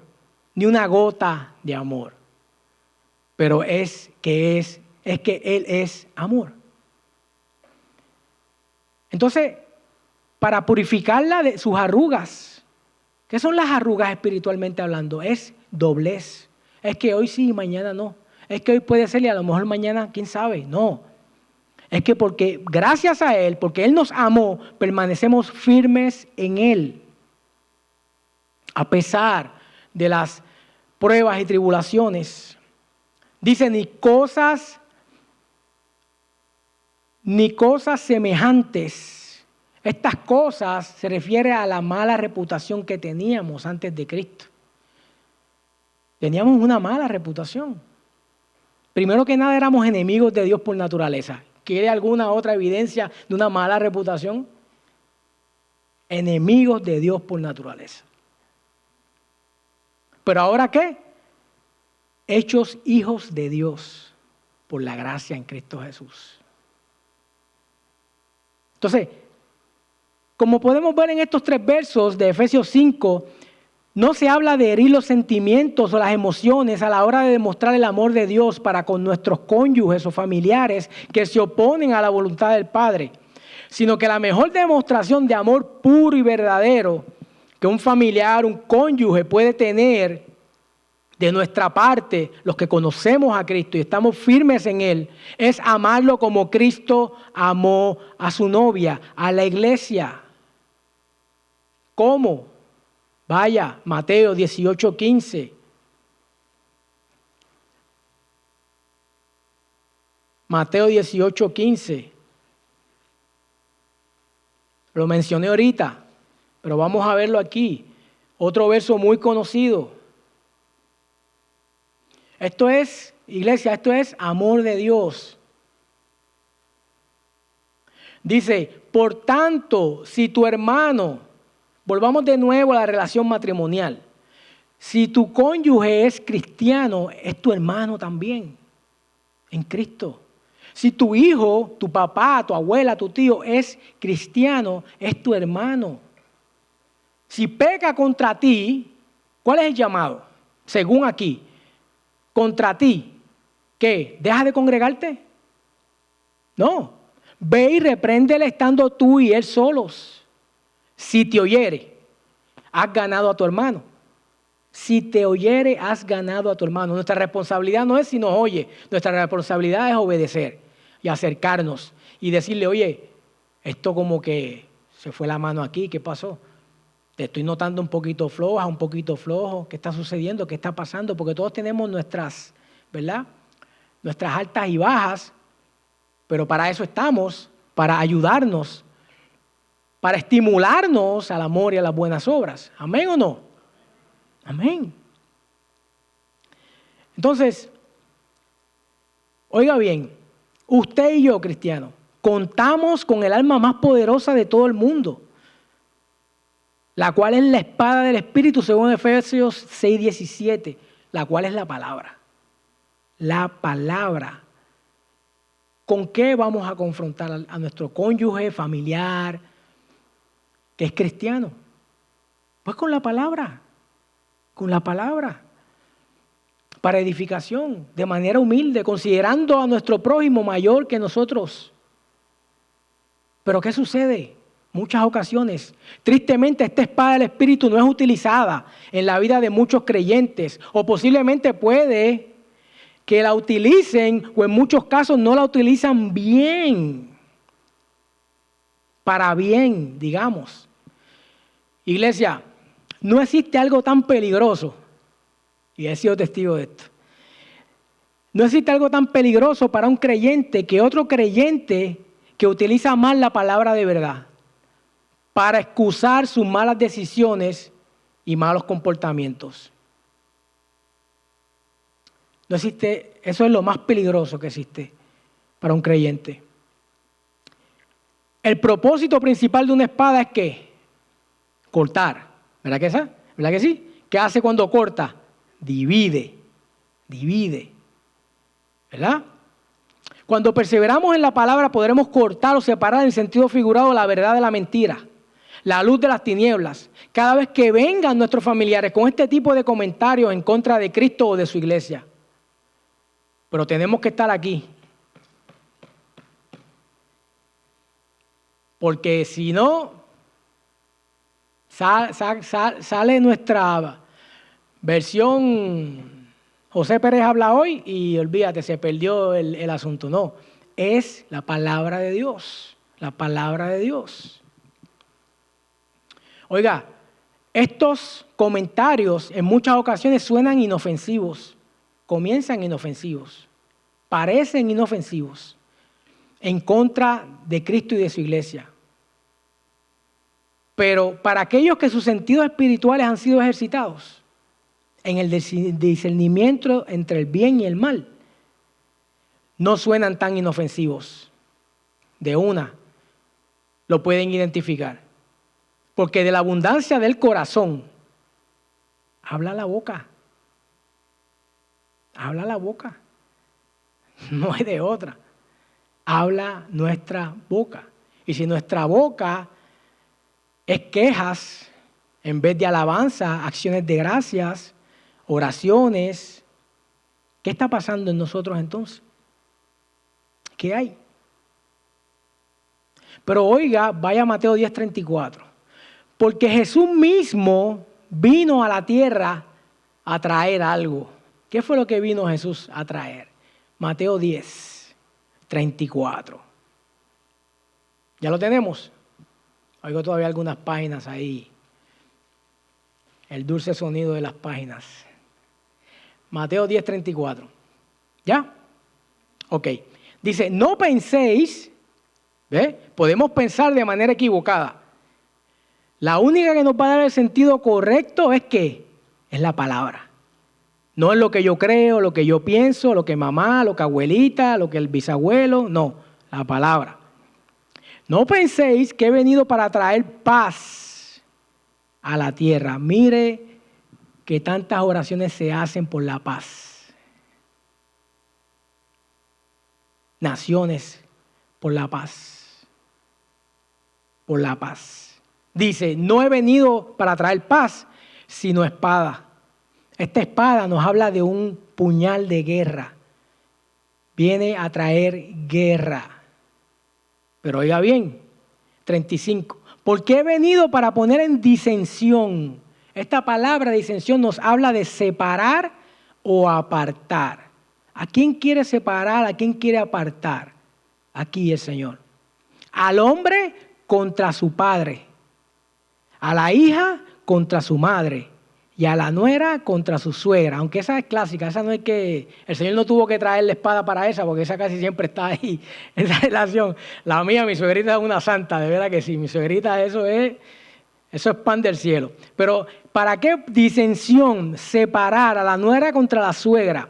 ni una gota de amor. Pero es que Él es amor. Entonces, para purificarla de sus arrugas, ¿qué son las arrugas espiritualmente hablando? Es doblez. Es que hoy sí y mañana no. Es que hoy puede ser y a lo mejor mañana, quién sabe. No. Es que porque gracias a Él, porque Él nos amó, permanecemos firmes en Él. A pesar de las pruebas y tribulaciones. Dice, ni cosas semejantes. Estas cosas se refiere a la mala reputación que teníamos antes de Cristo. Teníamos una mala reputación. Primero que nada éramos enemigos de Dios por naturaleza. ¿Quiere alguna otra evidencia de una mala reputación? Enemigos de Dios por naturaleza. ¿Pero ahora qué? Hechos hijos de Dios por la gracia en Cristo Jesús. Entonces, como podemos ver en estos 3 versos de Efesios 5, no se habla de herir los sentimientos o las emociones a la hora de demostrar el amor de Dios para con nuestros cónyuges o familiares que se oponen a la voluntad del Padre, sino que la mejor demostración de amor puro y verdadero que un familiar, un cónyuge puede tener de nuestra parte, los que conocemos a Cristo y estamos firmes en Él, es amarlo como Cristo amó a su novia, a la iglesia. ¿Cómo? Vaya, Mateo 18:15. Mateo 18:15. Lo mencioné ahorita, pero vamos a verlo aquí. Otro verso muy conocido. Esto es, iglesia, esto es amor de Dios. Dice, por tanto, si tu hermano, volvamos de nuevo a la relación matrimonial, si tu cónyuge es cristiano, es tu hermano también, en Cristo. Si tu hijo, tu papá, tu abuela, tu tío es cristiano, es tu hermano. Si peca contra ti, ¿cuál es el llamado? Según aquí. Contra ti, ¿qué? ¿Deja de congregarte? No. Ve y repréndele estando tú y él solos. Si te oyere, has ganado a tu hermano. Si te oyere, has ganado a tu hermano. Nuestra responsabilidad no es si nos oye. Nuestra responsabilidad es obedecer y acercarnos y decirle, oye, esto como que se fue la mano aquí, ¿qué pasó? Te estoy notando un poquito floja, un poquito flojo. ¿Qué está sucediendo? ¿Qué está pasando? Porque todos tenemos nuestras, ¿verdad? Nuestras altas y bajas, pero para eso estamos, para ayudarnos, para estimularnos al amor y a las buenas obras. ¿Amén o no? Amén. Entonces, oiga bien, usted y yo, cristiano, contamos con el alma más poderosa de todo el mundo, la cual es la espada del Espíritu, según Efesios 6:17, la cual es la palabra. La palabra. ¿Con qué vamos a confrontar a nuestro cónyuge, familiar, que es cristiano? Pues con la palabra, para edificación, de manera humilde, considerando a nuestro prójimo mayor que nosotros. Pero ¿qué sucede? Muchas ocasiones, tristemente, esta espada del Espíritu no es utilizada en la vida de muchos creyentes, o posiblemente puede que la utilicen, o en muchos casos no la utilizan bien, para bien, digamos. Iglesia, no existe algo tan peligroso, y he sido testigo de esto. No existe algo tan peligroso para un creyente que otro creyente que utiliza mal la palabra de verdad para excusar sus malas decisiones y malos comportamientos. No existe, eso es lo más peligroso que existe para un creyente. El propósito principal de una espada es ¿qué? Cortar. ¿Verdad que esa? ¿Verdad que sí? ¿Qué hace cuando corta? Divide. ¿Verdad? Cuando perseveramos en la palabra podremos cortar o separar en sentido figurado la verdad de la mentira, la luz de las tinieblas. Cada vez que vengan nuestros familiares con este tipo de comentarios en contra de Cristo o de su iglesia. Pero tenemos que estar aquí. Porque si no, sale nuestra versión José Pérez habla hoy y olvídate, se perdió el asunto. No, es la palabra de Dios, la palabra de Dios. Oiga, estos comentarios en muchas ocasiones suenan inofensivos, comienzan inofensivos, parecen inofensivos, en contra de Cristo y de su iglesia. Pero para aquellos que sus sentidos espirituales han sido ejercitados en el discernimiento entre el bien y el mal, no suenan tan inofensivos. De una, lo pueden identificar. Porque de la abundancia del corazón, habla la boca. Habla la boca. No hay de otra. Habla nuestra boca. Y si nuestra boca es quejas, en vez de alabanza, acciones de gracias, oraciones, ¿qué está pasando en nosotros entonces? ¿Qué hay? Pero oiga, vaya a Mateo 10:34. Porque Jesús mismo vino a la tierra a traer algo. ¿Qué fue lo que vino Jesús a traer? Mateo 10:34. ¿Ya lo tenemos? Oigo todavía algunas páginas ahí. El dulce sonido de las páginas. Mateo 10:34. ¿Ya? Ok. Dice, no penséis, ¿ve? Podemos pensar de manera equivocada. La única que nos va a dar el sentido correcto es ¿qué? Es la palabra. No es lo que yo creo, lo que yo pienso, lo que mamá, lo que abuelita, lo que el bisabuelo. No, la palabra. No penséis que he venido para traer paz a la tierra. Mire que tantas oraciones se hacen por la paz. Naciones por la paz. Por la paz. Dice, no he venido para traer paz, sino espada. Esta espada nos habla de un puñal de guerra. Viene a traer guerra. Pero oiga bien, 35. Porque he venido para poner en disensión. Esta palabra disensión nos habla de separar o apartar. ¿A quién quiere separar? ¿A quién quiere apartar? Aquí el Señor. Al hombre contra su padre. A la hija contra su madre. Y a la nuera contra su suegra. Aunque esa es clásica, esa no es que... El Señor no tuvo que traer la espada para esa, porque esa casi siempre está ahí, esa relación. La mía, mi suegrita es una santa, de verdad que sí. Mi suegrita, eso es pan del cielo. Pero, ¿para qué disensión? Separar a la nuera contra la suegra.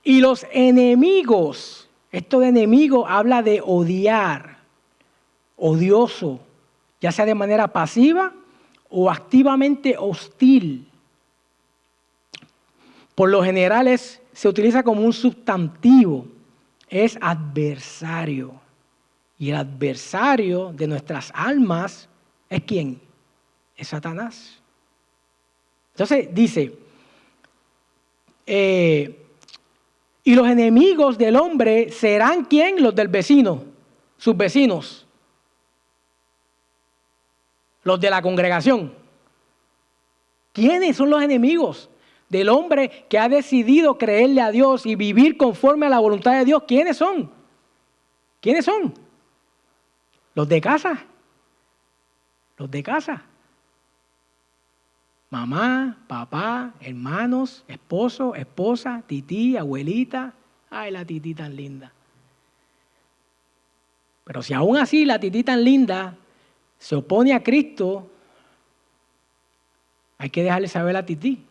Y los enemigos, esto de enemigo habla de odiar, odioso, ya sea de manera pasiva o activamente hostil. Por lo general se utiliza como un sustantivo, es adversario. Y el adversario de nuestras almas ¿Es quién? Es Satanás. Entonces dice, y los enemigos del hombre serán ¿quién? Los del vecino, sus vecinos, los de la congregación. ¿Quiénes son los enemigos del hombre que ha decidido creerle a Dios y vivir conforme a la voluntad de Dios? ¿Quiénes son? ¿Quiénes son? Los de casa. Los de casa. Mamá, papá, hermanos, esposo, esposa, tití, abuelita. Ay, la tití tan linda. Pero si aún así la tití tan linda se opone a Cristo, hay que dejarle saber a tití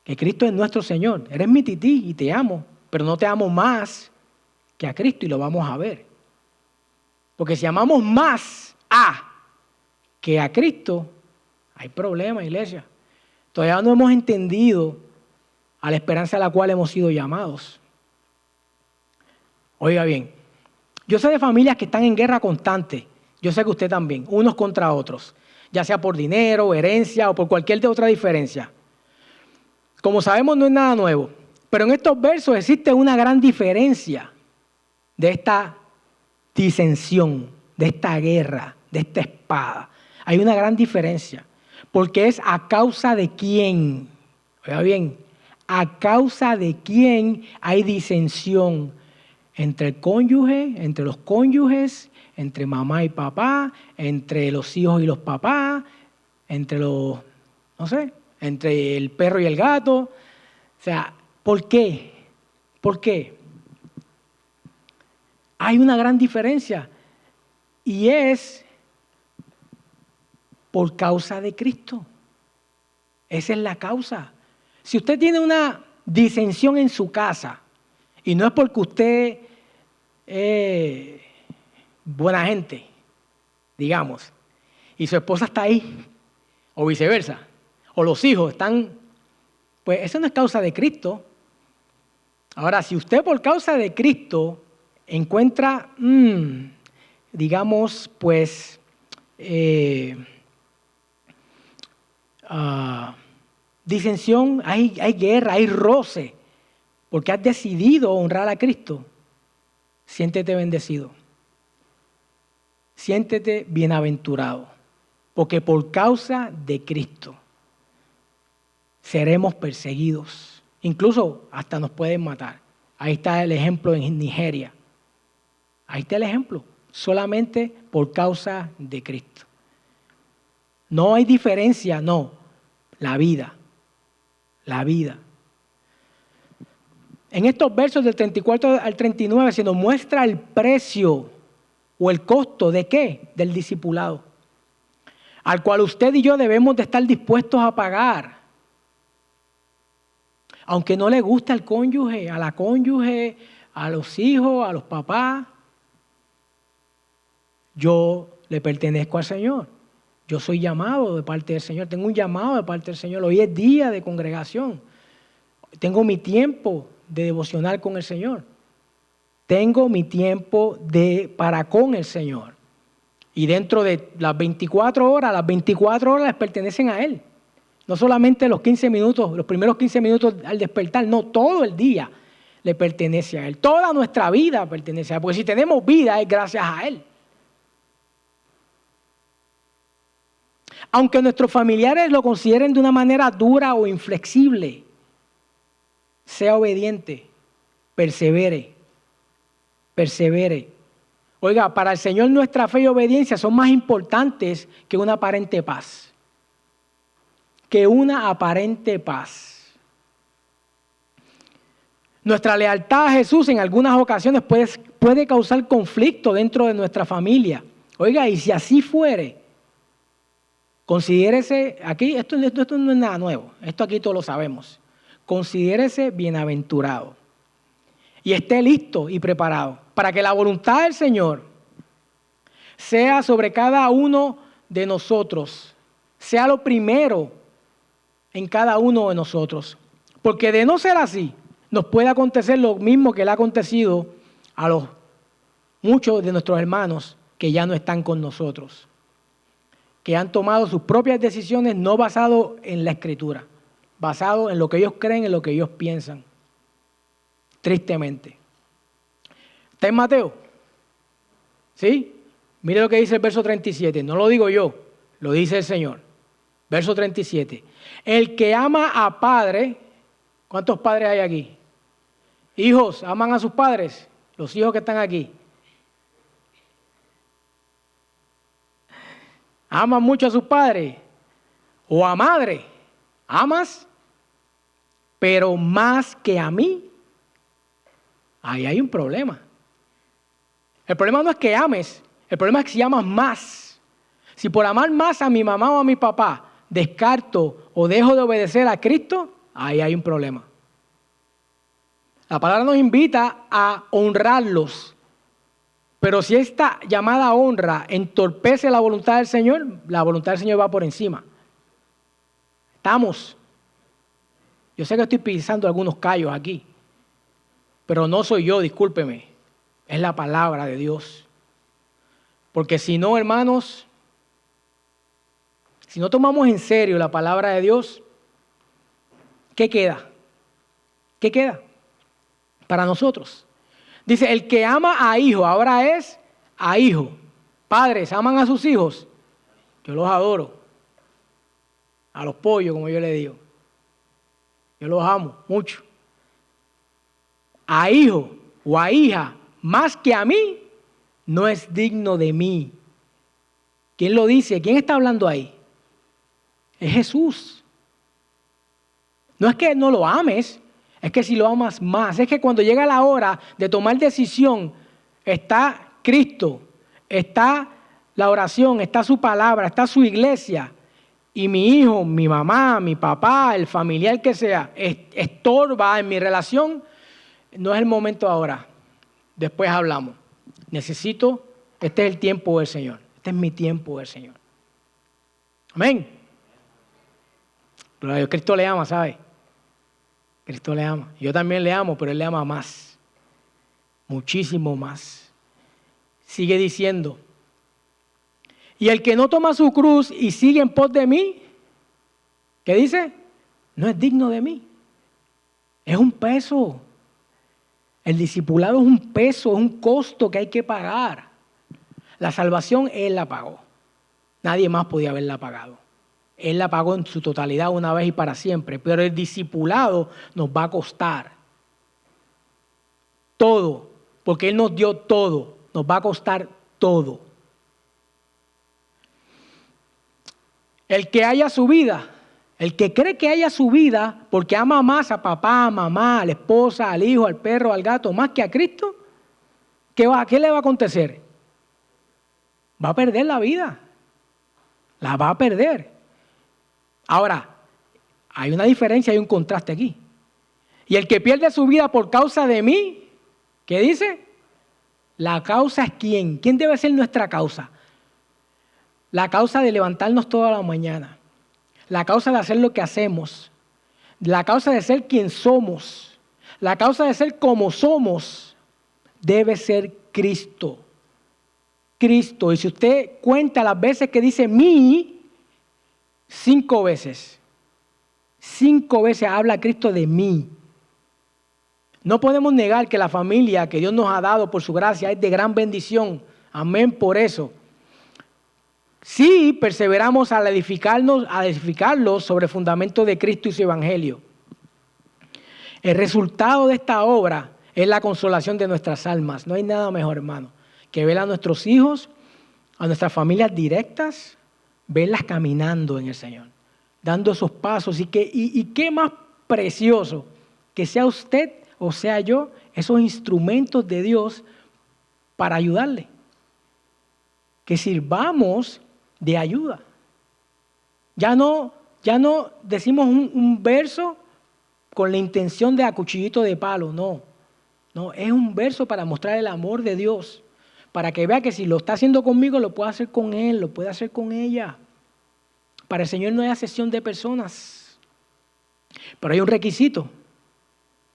que Cristo es nuestro Señor. Eres mi tití y te amo, pero no te amo más que a Cristo y lo vamos a ver. Porque si amamos más que a Cristo, hay problema, iglesia. Todavía no hemos entendido a la esperanza a la cual hemos sido llamados. Oiga bien, yo sé de familias que están en guerra constante. Yo sé que usted también, unos contra otros, ya sea por dinero, herencia o por cualquier otra diferencia. Como sabemos, no es nada nuevo, pero en estos versos existe una gran diferencia de esta disensión, de esta guerra, de esta espada. Hay una gran diferencia, porque es a causa de quién. Oiga bien, a causa de quién hay disensión entre el cónyuge, entre los cónyuges, entre mamá y papá, entre los hijos y los papás, entre los, no sé, entre el perro y el gato. O sea, ¿por qué? ¿Por qué? Hay una gran diferencia y es por causa de Cristo. Esa es la causa. Si usted tiene una disensión en su casa y no es porque usted es buena gente, digamos, y su esposa está ahí, o viceversa, o los hijos están, pues eso no es causa de Cristo. Ahora, si usted por causa de Cristo encuentra, digamos, pues, disensión, hay guerra, hay roce, porque has decidido honrar a Cristo, siéntete bendecido. Siéntete bienaventurado, porque por causa de Cristo seremos perseguidos. Incluso hasta nos pueden matar. Ahí está el ejemplo en Nigeria. Ahí está el ejemplo. Solamente por causa de Cristo. No hay diferencia, no. La vida. La vida. En estos versos del 34 al 39 se nos muestra el precio o el costo de ¿qué? Del discipulado, al cual usted y yo debemos de estar dispuestos a pagar. Aunque no le guste al cónyuge, a la cónyuge, a los hijos, a los papás, yo le pertenezco al Señor. Yo soy llamado de parte del Señor, tengo un llamado de parte del Señor. Hoy es día de congregación. Tengo mi tiempo de devocional con el Señor. Tengo mi tiempo para con el Señor. Y dentro de las 24 horas les pertenecen a Él. No solamente los 15 minutos, los primeros 15 minutos al despertar, no, todo el día le pertenece a Él. Toda nuestra vida pertenece a Él, porque si tenemos vida es gracias a Él. Aunque nuestros familiares lo consideren de una manera dura o inflexible, sea obediente, persevere. Oiga, para el Señor nuestra fe y obediencia son más importantes que una aparente paz. Nuestra lealtad a Jesús en algunas ocasiones puede causar conflicto dentro de nuestra familia. Oiga, y si así fuere, considérese, aquí esto no es nada nuevo, esto aquí todos lo sabemos. Considérese bienaventurado y esté listo y preparado para que la voluntad del Señor sea sobre cada uno de nosotros, sea lo primero en cada uno de nosotros. Porque de no ser así, nos puede acontecer lo mismo que le ha acontecido a muchos de nuestros hermanos que ya no están con nosotros. que han tomado sus propias decisiones no basado en la Escritura, basado en lo que ellos creen, en lo que ellos piensan. Tristemente. ¿Está en Mateo? ¿Sí? Mire lo que dice el verso 37. No lo digo yo, lo dice el Señor. Verso 37. El que ama a padre, ¿cuántos padres hay aquí? Hijos, ¿aman a sus padres? Los hijos que están aquí. ¿Aman mucho a sus padres? ¿O a madre? ¿Amas? Pero más que a mí. Ahí hay un problema. El problema no es que ames, el problema es que si amas más. Si por amar más a mi mamá o a mi papá descarto o dejo de obedecer a Cristo, ahí hay un problema. La palabra nos invita a honrarlos, pero si esta llamada honra entorpece la voluntad del Señor, la voluntad del Señor va por encima. Estamos. Yo sé que estoy pisando algunos callos aquí, pero no soy yo, discúlpeme. Es la palabra de Dios. Porque si no, hermanos, si no tomamos en serio la palabra de Dios, ¿qué queda? ¿Qué queda para nosotros? Dice, el que ama a hijo, ahora es a hijo. Padres, ¿aman a sus hijos? Yo los adoro. A los pollos, como yo le digo. Yo los amo mucho. A hijo o a hija, más que a mí, no es digno de mí. ¿Quién lo dice? ¿Quién está hablando ahí? Es Jesús. No es que no lo ames, es que si lo amas más. Es que cuando llega la hora de tomar decisión, está Cristo, está la oración, está su palabra, está su iglesia. Y mi hijo, mi mamá, mi papá, el familiar que sea, estorba en mi relación, no es el momento ahora. Después hablamos. Necesito, este es el tiempo del Señor. Este es mi tiempo del Señor. Amén. Gloria a Dios. Cristo le ama, ¿sabe? Cristo le ama. Yo también le amo, pero Él le ama más. Muchísimo más. Sigue diciendo. Y el que no toma su cruz y sigue en pos de mí, ¿qué dice? No es digno de mí. Es un peso. El discipulado es un peso, es un costo que hay que pagar. La salvación Él la pagó. Nadie más podía haberla pagado. Él la pagó en su totalidad una vez y para siempre. Pero el discipulado nos va a costar todo. Porque Él nos dio todo. Nos va a costar todo. El que haya su vida, el que cree que haya su vida porque ama más a papá, a mamá, a la esposa, al hijo, al perro, al gato, más que a Cristo, ¿qué le va a acontecer? Va a perder la vida. La va a perder. Ahora, hay una diferencia, hay un contraste aquí. Y el que pierde su vida por causa de mí, ¿qué dice? La causa es ¿quién? ¿Quién debe ser nuestra causa? La causa de levantarnos toda la mañana. La causa de hacer lo que hacemos. La causa de ser quien somos. La causa de ser como somos. Debe ser Cristo. Cristo. Y si usted cuenta las veces que dice mí, 5 veces. 5 veces habla Cristo de mí. No podemos negar que la familia que Dios nos ha dado por su gracia es de gran bendición. Amén por eso. Sí, perseveramos al edificarlos sobre el fundamento de Cristo y su Evangelio. El resultado de esta obra es la consolación de nuestras almas. No hay nada mejor, hermano, que ver a nuestros hijos, a nuestras familias directas, verlas caminando en el Señor, dando esos pasos. Y qué más precioso que sea usted o sea yo, esos instrumentos de Dios para ayudarle. Que sirvamos de ayuda. Ya no decimos un verso con la intención de a cuchillito de palo, no. No, es un verso para mostrar el amor de Dios, para que vea que si lo está haciendo conmigo, lo puede hacer con Él, lo puede hacer con ella. Para el Señor no hay acepción de personas, pero hay un requisito,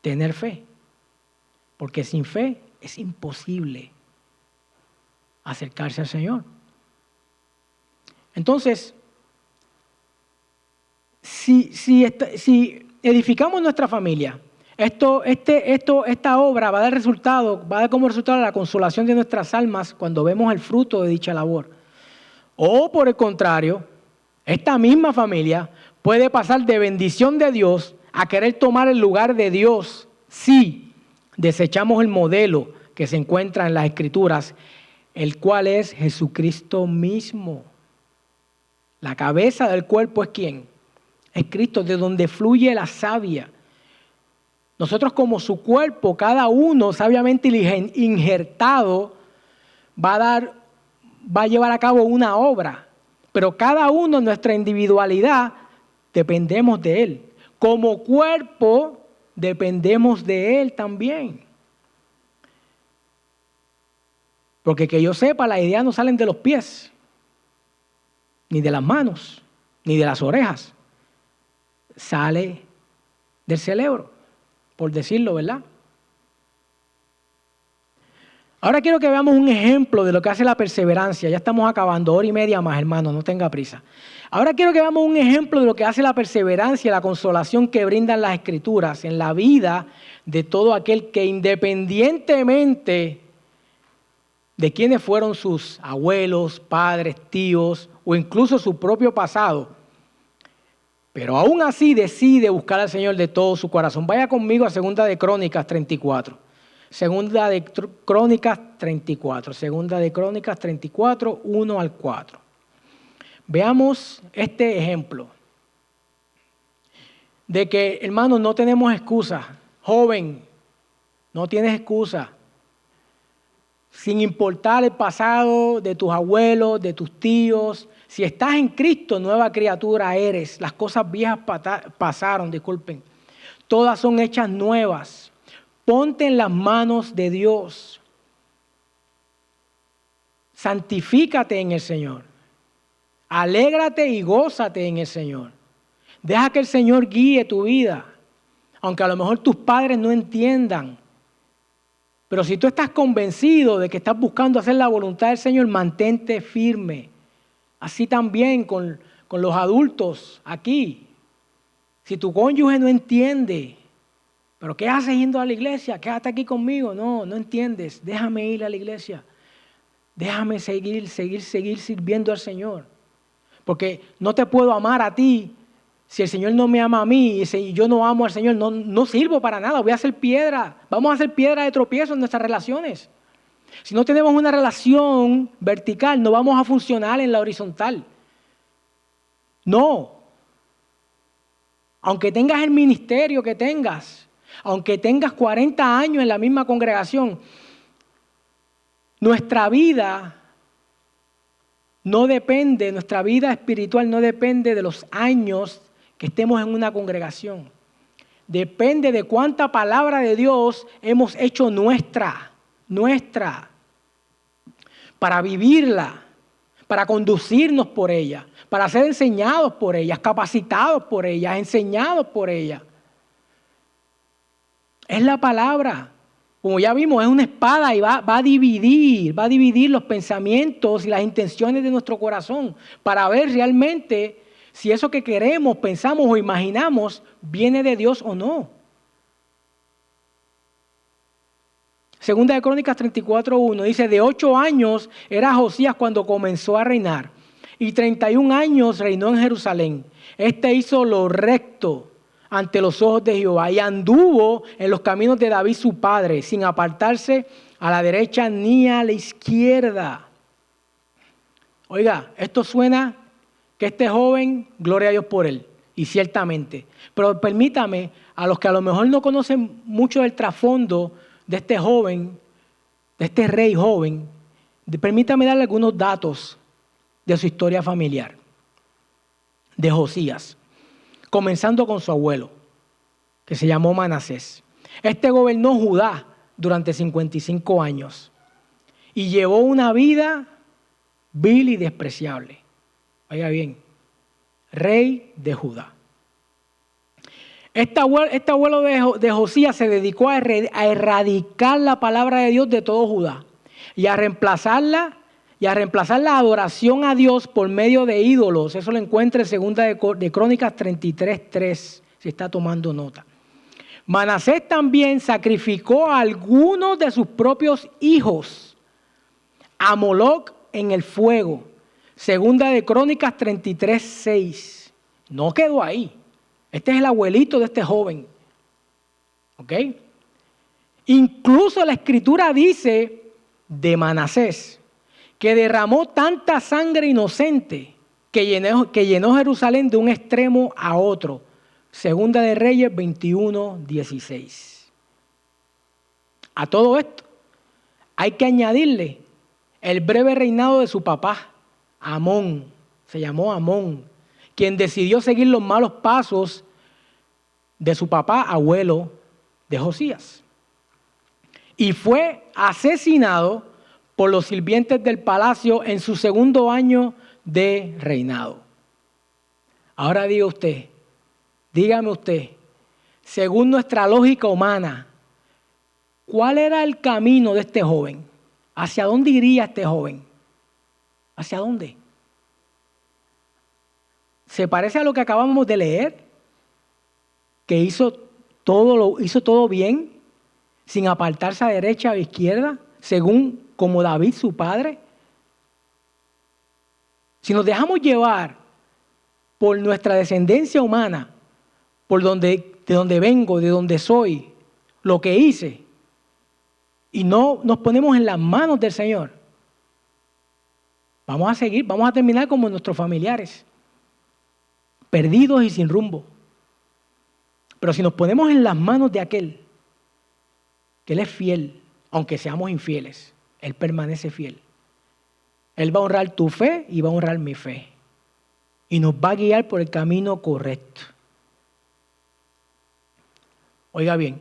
tener fe, porque sin fe es imposible acercarse al Señor. Entonces, si edificamos nuestra familia, esta obra va a dar como resultado la consolación de nuestras almas cuando vemos el fruto de dicha labor. O por el contrario, esta misma familia puede pasar de bendición de Dios a querer tomar el lugar de Dios si desechamos el modelo que se encuentra en las Escrituras, el cual es Jesucristo mismo. La cabeza del cuerpo es ¿quién? Es Cristo, de donde fluye la savia. Nosotros como su cuerpo, cada uno sabiamente injertado, va a llevar a cabo una obra. Pero cada uno en nuestra individualidad dependemos de Él. Como cuerpo dependemos de Él también. Porque que yo sepa, las ideas no salen de los pies, ni de las manos, ni de las orejas. Sale del cerebro, por decirlo, ¿verdad? Ahora quiero que veamos un ejemplo de lo que hace la perseverancia. Ya estamos acabando, 1:30 más, hermano, no tenga prisa. Ahora quiero que veamos un ejemplo de lo que hace la perseverancia y la consolación que brindan las Escrituras en la vida de todo aquel que, independientemente de quiénes fueron sus abuelos, padres, tíos o incluso su propio pasado, pero aún así decide buscar al Señor de todo su corazón. Vaya conmigo a 2 de Crónicas 34. 2 de Crónicas 34. 2 de Crónicas 34, 1 al 4. Veamos este ejemplo de que, hermanos, no tenemos excusa. Joven, no tienes excusa. Sin importar el pasado de tus abuelos, de tus tíos. Si estás en Cristo, nueva criatura eres. Las cosas viejas pasaron, disculpen. Todas son hechas nuevas. Ponte en las manos de Dios. Santifícate en el Señor. Alégrate y gózate en el Señor. Deja que el Señor guíe tu vida. Aunque a lo mejor tus padres no entiendan. Pero si tú estás convencido de que estás buscando hacer la voluntad del Señor, mantente firme. Así también con los adultos aquí. Si tu cónyuge no entiende, ¿pero qué haces yendo a la iglesia? Quédate aquí conmigo. No entiendes. Déjame ir a la iglesia. Déjame seguir sirviendo al Señor. Porque no te puedo amar a ti si el Señor no me ama a mí y si yo no amo al Señor. No sirvo para nada. Voy a hacer piedra. Vamos a hacer piedra de tropiezo en nuestras relaciones. Si no tenemos una relación vertical, no vamos a funcionar en la horizontal. No. Aunque tengas el ministerio que tengas, aunque tengas 40 años en la misma congregación, nuestra vida espiritual no depende de los años que estemos en una congregación. Depende de cuánta palabra de Dios hemos hecho nuestra, para vivirla, para conducirnos por ella, para ser enseñados por ella, capacitados por ella, enseñados por ella. Es la palabra. Como ya vimos, es una espada y va a dividir los pensamientos y las intenciones de nuestro corazón para ver realmente si eso que queremos, pensamos o imaginamos viene de Dios o no. 2 de Crónicas 34:1 dice, de 8 años era Josías cuando comenzó a reinar y 31 años reinó en Jerusalén. Hizo lo recto ante los ojos de Jehová y anduvo en los caminos de David su padre, sin apartarse a la derecha ni a la izquierda. Oiga, esto suena que este joven, gloria a Dios por él, y ciertamente. Pero permítame, a los que a lo mejor no conocen mucho del trasfondo de este joven, de este rey joven, permítame darle algunos datos de su historia familiar, de Josías. Comenzando con su abuelo, que se llamó Manasés. Este gobernó Judá durante 55 años y llevó una vida vil y despreciable. Oiga bien, rey de Judá. Este abuelo de Josías se dedicó a erradicar la palabra de Dios de todo Judá y a reemplazarla y a reemplazar la adoración a Dios por medio de ídolos. Eso lo encuentra en 2 de Crónicas 33:3, si está tomando nota. Manasés también sacrificó a algunos de sus propios hijos a Moloc en el fuego. 2 de Crónicas 33:6. No quedó ahí. Este es el abuelito de este joven. ¿Ok? Incluso la Escritura dice de Manasés que derramó tanta sangre inocente que llenó Jerusalén de un extremo a otro. 2 de Reyes 21:16. A todo esto hay que añadirle el breve reinado de su papá, Amón. Se llamó Amón, quien decidió seguir los malos pasos de su papá, abuelo de Josías. Y fue asesinado por los sirvientes del palacio en su segundo año de reinado. Ahora dígame usted, según nuestra lógica humana, ¿cuál era el camino de este joven? ¿Hacia dónde iría este joven? ¿Hacia dónde? ¿Se parece a lo que acabamos de leer? Que hizo todo bien, sin apartarse a derecha o a izquierda, según como David su padre. Si nos dejamos llevar por nuestra descendencia humana, de donde vengo, de donde soy, lo que hice, y no nos ponemos en las manos del Señor, vamos a terminar como nuestros familiares, perdidos y sin rumbo. Pero si nos ponemos en las manos de aquel, que Él es fiel, aunque seamos infieles, Él permanece fiel. Él va a honrar tu fe y va a honrar mi fe. Y nos va a guiar por el camino correcto. Oiga bien,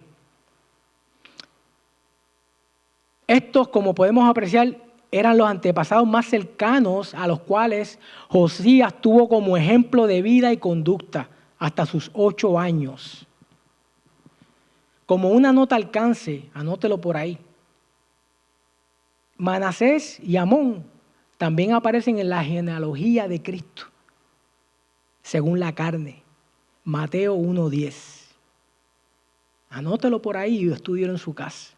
estos, como podemos apreciar, eran los antepasados más cercanos a los cuales Josías tuvo como ejemplo de vida y conducta hasta sus 8 años. Como una nota alcance, anótelo por ahí. Manasés y Amón también aparecen en la genealogía de Cristo, según la carne. Mateo 1:10. Anótelo por ahí y estúdielo en su casa.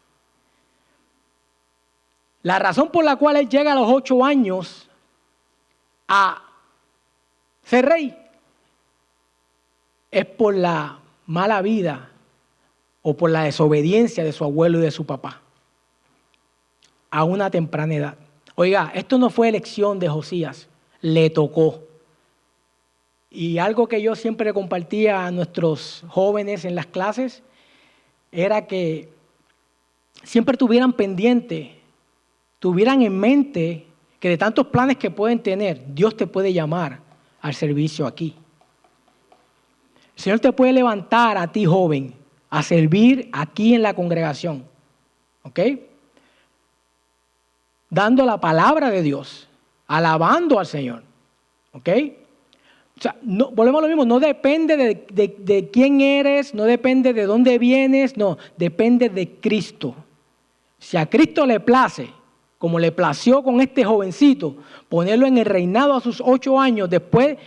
La razón por la cual él llega a los 8 años a ser rey es por la mala vida o por la desobediencia de su abuelo y de su papá a una temprana edad. Oiga, esto no fue elección de Josías, le tocó. Y algo que yo siempre compartía a nuestros jóvenes en las clases era que siempre tuvieran pendiente, tuvieran en mente que de tantos planes que pueden tener, Dios te puede llamar al servicio aquí. El Señor te puede levantar a ti, joven, a servir aquí en la congregación. ¿Ok? Dando la palabra de Dios, alabando al Señor. ¿Ok? O sea, volvemos a lo mismo, no depende de quién eres, no depende de dónde vienes, no, depende de Cristo. Si a Cristo le place, como le plació con este jovencito, ponerlo en el reinado a sus 8 años después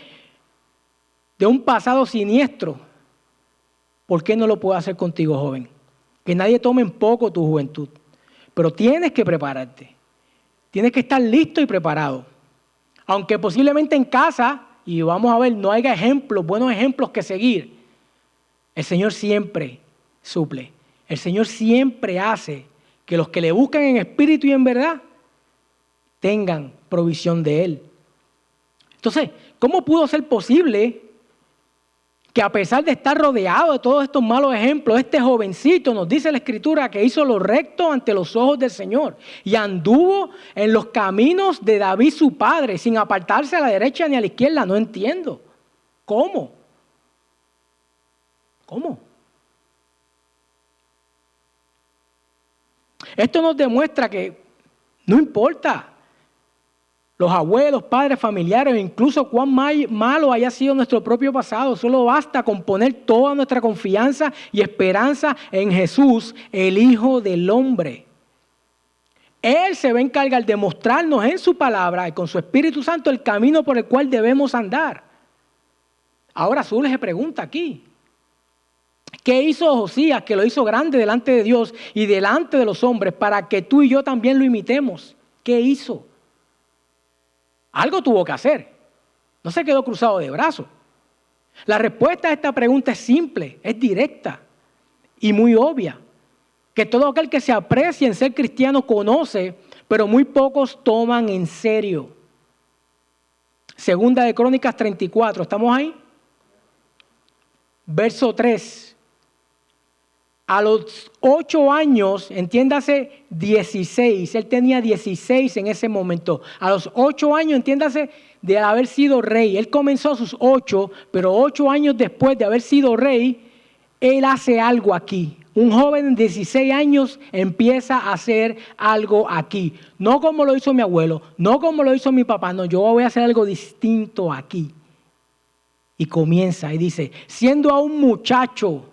de un pasado siniestro, ¿por qué no lo puede hacer contigo, joven? Que nadie tome en poco tu juventud, pero tienes que prepararte, tienes que estar listo y preparado. Aunque posiblemente en casa, y vamos a ver, no haya ejemplos, buenos ejemplos que seguir, el Señor siempre suple, el Señor siempre hace que los que le buscan en espíritu y en verdad tengan provisión de Él. Entonces, ¿cómo pudo ser posible que a pesar de estar rodeado de todos estos malos ejemplos, este jovencito, nos dice la Escritura, que hizo lo recto ante los ojos del Señor y anduvo en los caminos de David su padre, sin apartarse a la derecha ni a la izquierda? No entiendo. ¿Cómo? ¿Cómo? Esto nos demuestra que no importa los abuelos, padres, familiares, incluso cuán malo haya sido nuestro propio pasado, solo basta con poner toda nuestra confianza y esperanza en Jesús, el Hijo del Hombre. Él se va a encargar de mostrarnos en su palabra y con su Espíritu Santo el camino por el cual debemos andar. Ahora surge pregunta aquí. ¿Qué hizo Josías, que lo hizo grande delante de Dios y delante de los hombres, para que tú y yo también lo imitemos? ¿Qué hizo? Algo tuvo que hacer. No se quedó cruzado de brazos. La respuesta a esta pregunta es simple, es directa y muy obvia. Que todo aquel que se aprecia en ser cristiano conoce, pero muy pocos toman en serio. Segunda de Crónicas 34, ¿estamos ahí? Verso 3. A los 8 años, entiéndase 16, él tenía 16 en ese momento. A los 8 años, entiéndase, de haber sido rey. Él comenzó a sus 8, pero 8 años después de haber sido rey, él hace algo aquí. Un joven de 16 años empieza a hacer algo aquí. No como lo hizo mi abuelo, no como lo hizo mi papá, no, yo voy a hacer algo distinto aquí. Y comienza y dice, siendo aún muchacho,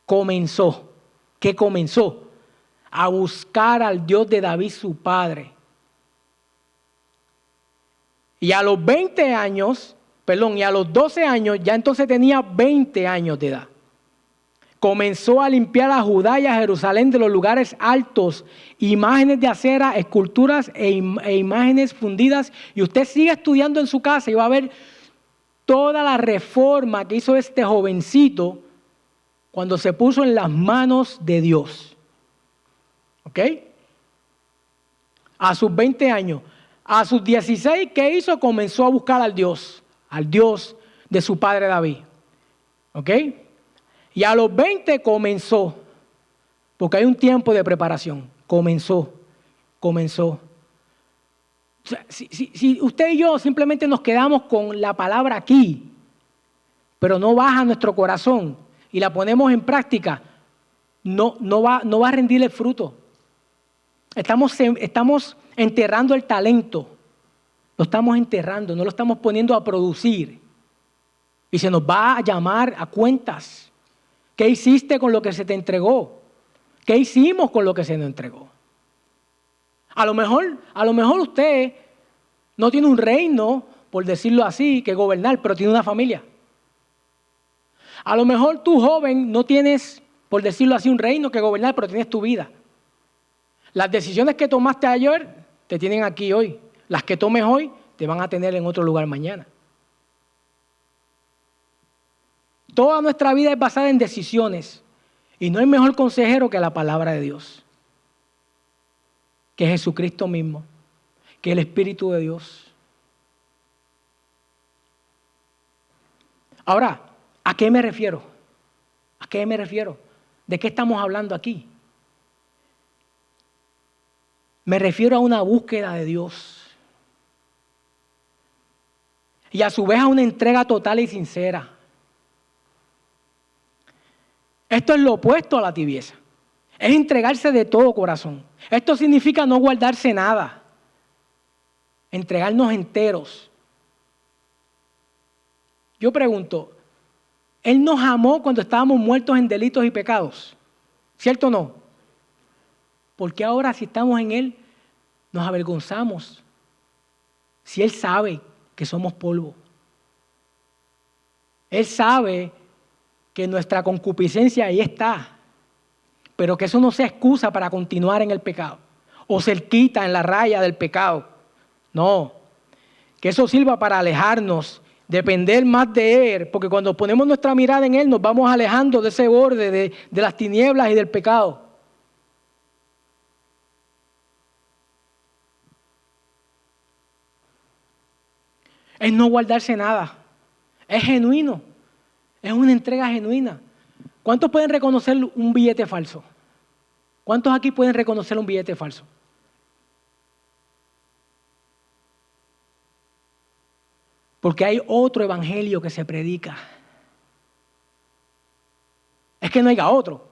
comenzó a buscar al Dios de David su padre. Y a los 20 años, y a los 12 años, ya entonces tenía 20 años de edad. Comenzó a limpiar a Judá y a Jerusalén de los lugares altos, imágenes de acera, esculturas e imágenes fundidas. Y usted sigue estudiando en su casa y va a ver toda la reforma que hizo este jovencito cuando se puso en las manos de Dios. ¿Ok? A sus 20 años. A sus 16, ¿qué hizo? Comenzó a buscar al Dios de su padre David. ¿Ok? Y a los 20 comenzó, porque hay un tiempo de preparación. Comenzó. O sea, si usted y yo simplemente nos quedamos con la palabra aquí, pero no baja nuestro corazón y la ponemos en práctica, no va a rendir el fruto. Estamos enterrando el talento. Lo estamos enterrando, no lo estamos poniendo a producir. Y se nos va a llamar a cuentas. ¿Qué hiciste con lo que se te entregó? ¿Qué hicimos con lo que se nos entregó? A lo mejor usted no tiene un reino, por decirlo así, que gobernar, pero tiene una familia. A lo mejor tú, joven, no tienes, por decirlo así, un reino que gobernar, pero tienes tu vida. Las decisiones que tomaste ayer te tienen aquí hoy. Las que tomes hoy te van a tener en otro lugar mañana. Toda nuestra vida es basada en decisiones. Y no hay mejor consejero que la palabra de Dios. Que Jesucristo mismo. Que el Espíritu de Dios. Ahora, ¿a qué me refiero? ¿A qué me refiero? ¿De qué estamos hablando aquí? Me refiero a una búsqueda de Dios. Y a su vez a una entrega total y sincera. Esto es lo opuesto a la tibieza. Es entregarse de todo corazón. Esto significa no guardarse nada. Entregarnos enteros. Yo pregunto, ¿Él nos amó cuando estábamos muertos en delitos y pecados? ¿Cierto o no? ¿Por qué ahora si estamos en Él nos avergonzamos? Si Él sabe que somos polvo. Él sabe que nuestra concupiscencia ahí está, pero que eso no sea excusa para continuar en el pecado o cerquita en la raya del pecado. No, que eso sirva para alejarnos, depender más de Él, porque cuando ponemos nuestra mirada en Él nos vamos alejando de ese borde de las tinieblas y del pecado. Es no guardarse nada, es genuino. Es una entrega genuina. ¿Cuántos pueden reconocer un billete falso? ¿Cuántos aquí pueden reconocer un billete falso? Porque hay otro evangelio que se predica. Es que no haya otro,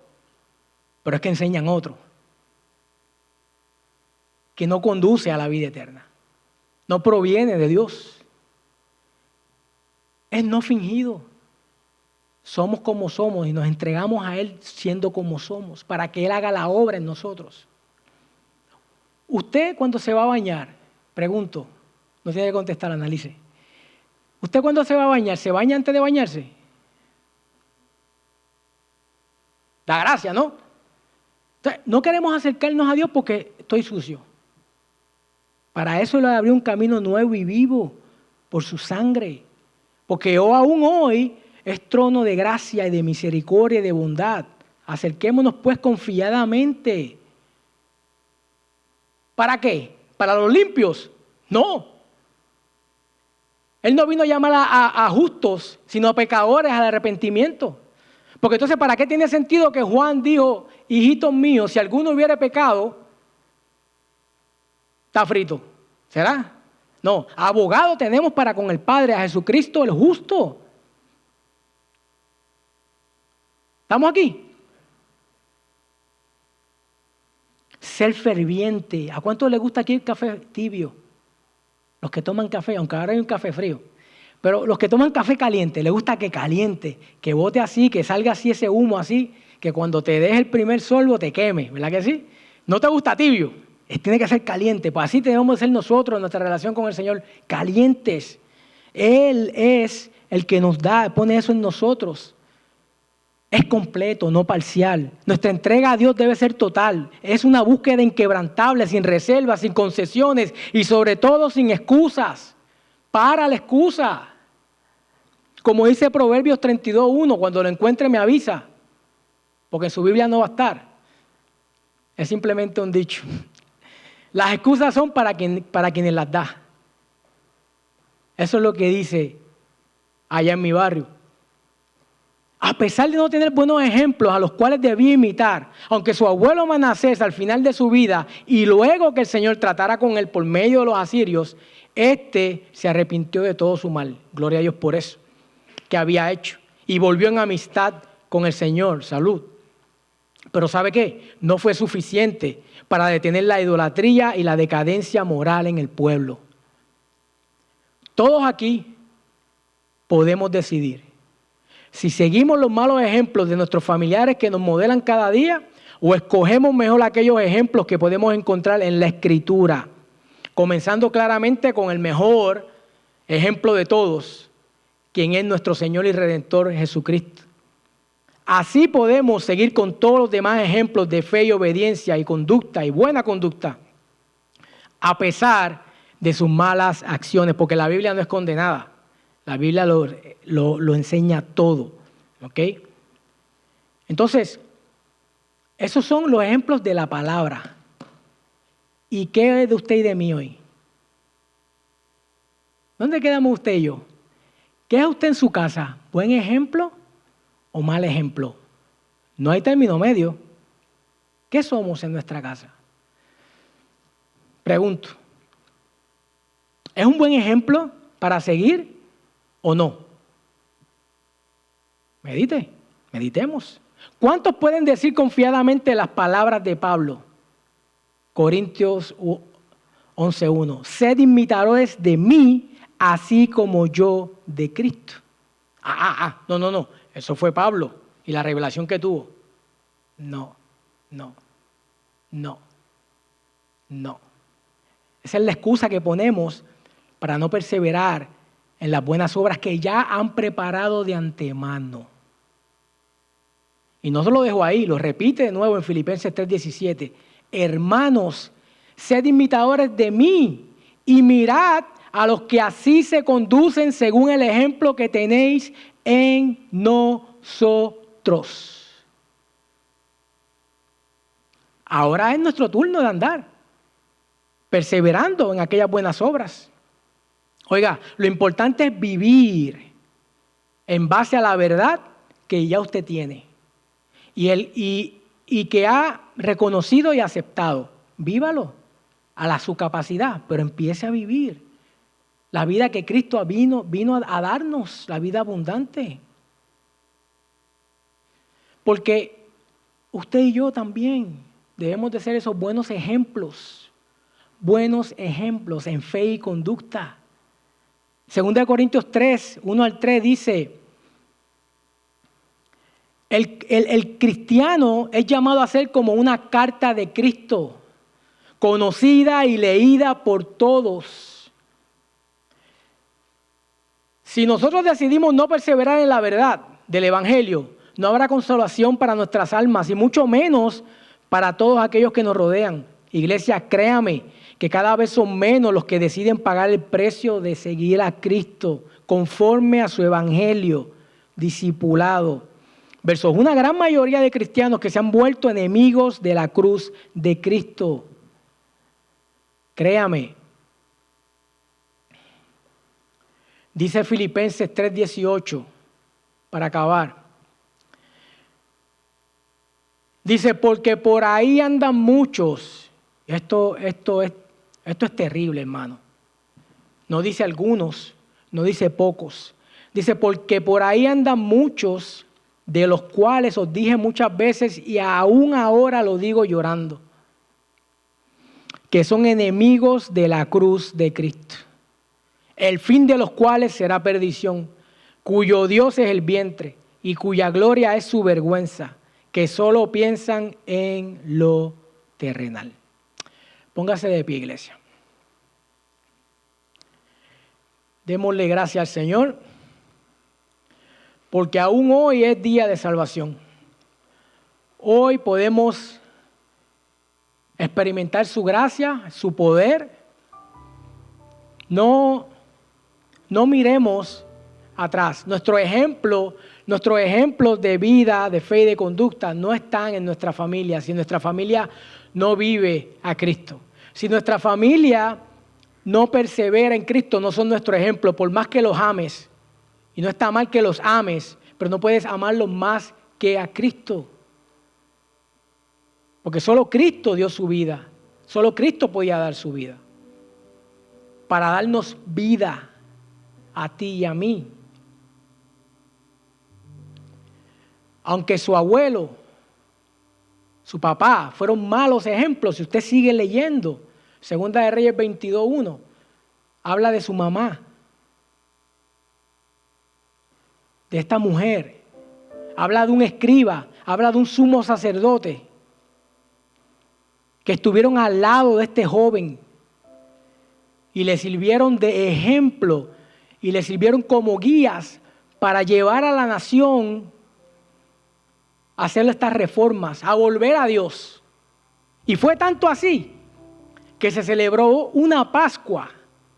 pero es que enseñan otro. Que no conduce a la vida eterna. No proviene de Dios. Es no fingido. Somos como somos y nos entregamos a Él siendo como somos, para que Él haga la obra en nosotros. Usted cuando se va a bañar, pregunto, no tiene que contestar, analice. ¿Usted cuando se va a bañar, se baña antes de bañarse? Da gracia, ¿no? Entonces, no queremos acercarnos a Dios porque estoy sucio. Para eso le abrió un camino nuevo y vivo por su sangre. Porque aún hoy es trono de gracia y de misericordia y de bondad. Acerquémonos pues confiadamente. ¿Para qué? ¿Para los limpios? No. Él no vino a llamar a justos, sino a pecadores al arrepentimiento. Porque entonces, ¿para qué tiene sentido que Juan dijo, hijitos míos, si alguno hubiera pecado, está frito? ¿Será? No, abogado tenemos para con el Padre, a Jesucristo el justo. ¿Estamos aquí? Ser ferviente. ¿A cuántos les gusta aquí el café tibio? Los que toman café, aunque ahora hay un café frío. Pero los que toman café caliente, les gusta que caliente, que bote así, que salga así ese humo así, que cuando te des el primer sorbo te queme, ¿verdad que sí? ¿No te gusta tibio? Tiene que ser caliente, pues así debemos de ser nosotros en nuestra relación con el Señor, calientes. Él es el que nos da, pone eso en nosotros. Es completo, no parcial. Nuestra entrega a Dios debe ser total. Es una búsqueda inquebrantable, sin reservas, sin concesiones y sobre todo sin excusas. Para la excusa. Como dice Proverbios 32:1, cuando lo encuentre me avisa, porque en su Biblia no va a estar. Es simplemente un dicho. Las excusas son para quienes las da. Eso es lo que dice allá en mi barrio. A pesar de no tener buenos ejemplos a los cuales debía imitar, aunque su abuelo Manasés al final de su vida y luego que el Señor tratara con él por medio de los asirios, se arrepintió de todo su mal. Gloria a Dios por eso que había hecho. Y volvió en amistad con el Señor. Salud. Pero ¿sabe qué? No fue suficiente para detener la idolatría y la decadencia moral en el pueblo. Todos aquí podemos decidir si seguimos los malos ejemplos de nuestros familiares que nos modelan cada día o escogemos mejor aquellos ejemplos que podemos encontrar en la Escritura, comenzando claramente con el mejor ejemplo de todos, quien es nuestro Señor y Redentor Jesucristo. Así podemos seguir con todos los demás ejemplos de fe y obediencia y conducta y buena conducta, a pesar de sus malas acciones, porque la Biblia no esconde nada. La Biblia lo enseña todo. ¿Ok? Entonces, esos son los ejemplos de la palabra. ¿Y qué es de usted y de mí hoy? ¿Dónde quedamos usted y yo? ¿Qué es usted en su casa? ¿Buen ejemplo o mal ejemplo? No hay término medio. ¿Qué somos en nuestra casa? Pregunto. ¿Es un buen ejemplo para seguir o no? Meditemos. ¿Cuántos pueden decir confiadamente las palabras de Pablo? Corintios 11:1. Sed imitadores de mí, así como yo de Cristo. No. Eso fue Pablo y la revelación que tuvo. No. Esa es la excusa que ponemos para no perseverar en las buenas obras que ya han preparado de antemano. Y no se lo dejo ahí, lo repite de nuevo en Filipenses 3:17. Hermanos, sed imitadores de mí y mirad a los que así se conducen según el ejemplo que tenéis en nosotros. Ahora es nuestro turno de andar, perseverando en aquellas buenas obras. Oiga, lo importante es vivir en base a la verdad que ya usted tiene y que ha reconocido y aceptado. Vívalo a su capacidad, pero empiece a vivir la vida que Cristo vino a darnos, la vida abundante. Porque usted y yo también debemos de ser esos buenos ejemplos en fe y conducta. 2 Corintios 3, 1-3 dice, el cristiano es llamado a ser como una carta de Cristo, conocida y leída por todos. Si nosotros decidimos no perseverar en la verdad del Evangelio, no habrá consolación para nuestras almas y mucho menos para todos aquellos que nos rodean. Iglesia, créame que cada vez son menos los que deciden pagar el precio de seguir a Cristo conforme a su Evangelio, discipulado. Versus una gran mayoría de cristianos que se han vuelto enemigos de la cruz de Cristo. Créame. Dice Filipenses 3:18, para acabar. Dice, porque por ahí andan muchos. Esto es terrible, hermano. No dice algunos, no dice pocos. Dice, porque por ahí andan muchos, de los cuales os dije muchas veces y aún ahora lo digo llorando, que son enemigos de la cruz de Cristo, el fin de los cuales será perdición, cuyo Dios es el vientre y cuya gloria es su vergüenza, que solo piensan en lo terrenal. Póngase de pie, iglesia. Démosle gracias al Señor, porque aún hoy es día de salvación. Hoy podemos experimentar su gracia, su poder. No miremos atrás. Nuestros ejemplos de vida, de fe y de conducta no están en nuestra familia. Si nuestra familia no vive a Cristo. Si nuestra familia no persevera en Cristo, no son nuestro ejemplo, por más que los ames. Y no está mal que los ames, pero no puedes amarlos más que a Cristo. Porque solo Cristo dio su vida. Solo Cristo podía dar su vida. Para darnos vida a ti y a mí. Aunque su abuelo, su papá, fueron malos ejemplos, si usted sigue leyendo, Segunda de Reyes 22:1, habla de su mamá. De esta mujer, habla de un escriba, habla de un sumo sacerdote que estuvieron al lado de este joven y le sirvieron de ejemplo y le sirvieron como guías para llevar a la nación a hacer estas reformas, a volver a Dios. Y fue tanto así que se celebró una Pascua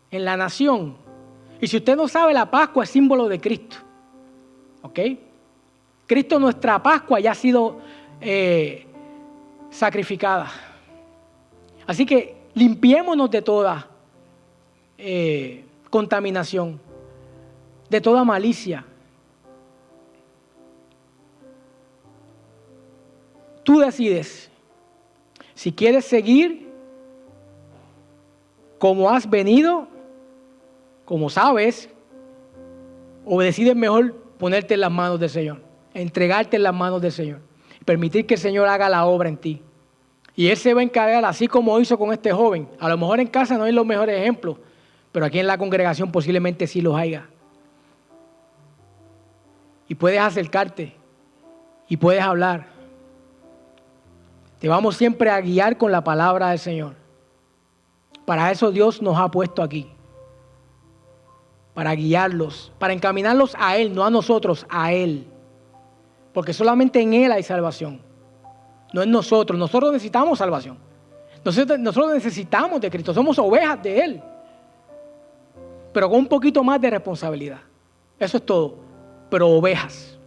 en la nación. Y si usted no sabe, la Pascua es símbolo de Cristo. ¿Ok? Cristo, nuestra Pascua, ya ha sido sacrificada. Así que limpiémonos de toda contaminación, de toda malicia. Tú decides si quieres seguir como has venido, como sabes, o decides mejor ponerte en las manos del Señor, entregarte en las manos del Señor, permitir que el Señor haga la obra en ti. Y Él se va a encargar así como hizo con este joven. A lo mejor en casa no hay los mejores ejemplos, pero aquí en la congregación posiblemente sí los haya. Y puedes acercarte y puedes hablar. Te vamos siempre a guiar con la palabra del Señor. Para eso Dios nos ha puesto aquí. Para guiarlos, para encaminarlos a Él, no a nosotros, a Él. Porque solamente en Él hay salvación. No en nosotros. Nosotros necesitamos salvación. Nosotros necesitamos de Cristo. Somos ovejas de Él. Pero con un poquito más de responsabilidad. Eso es todo. Pero ovejas.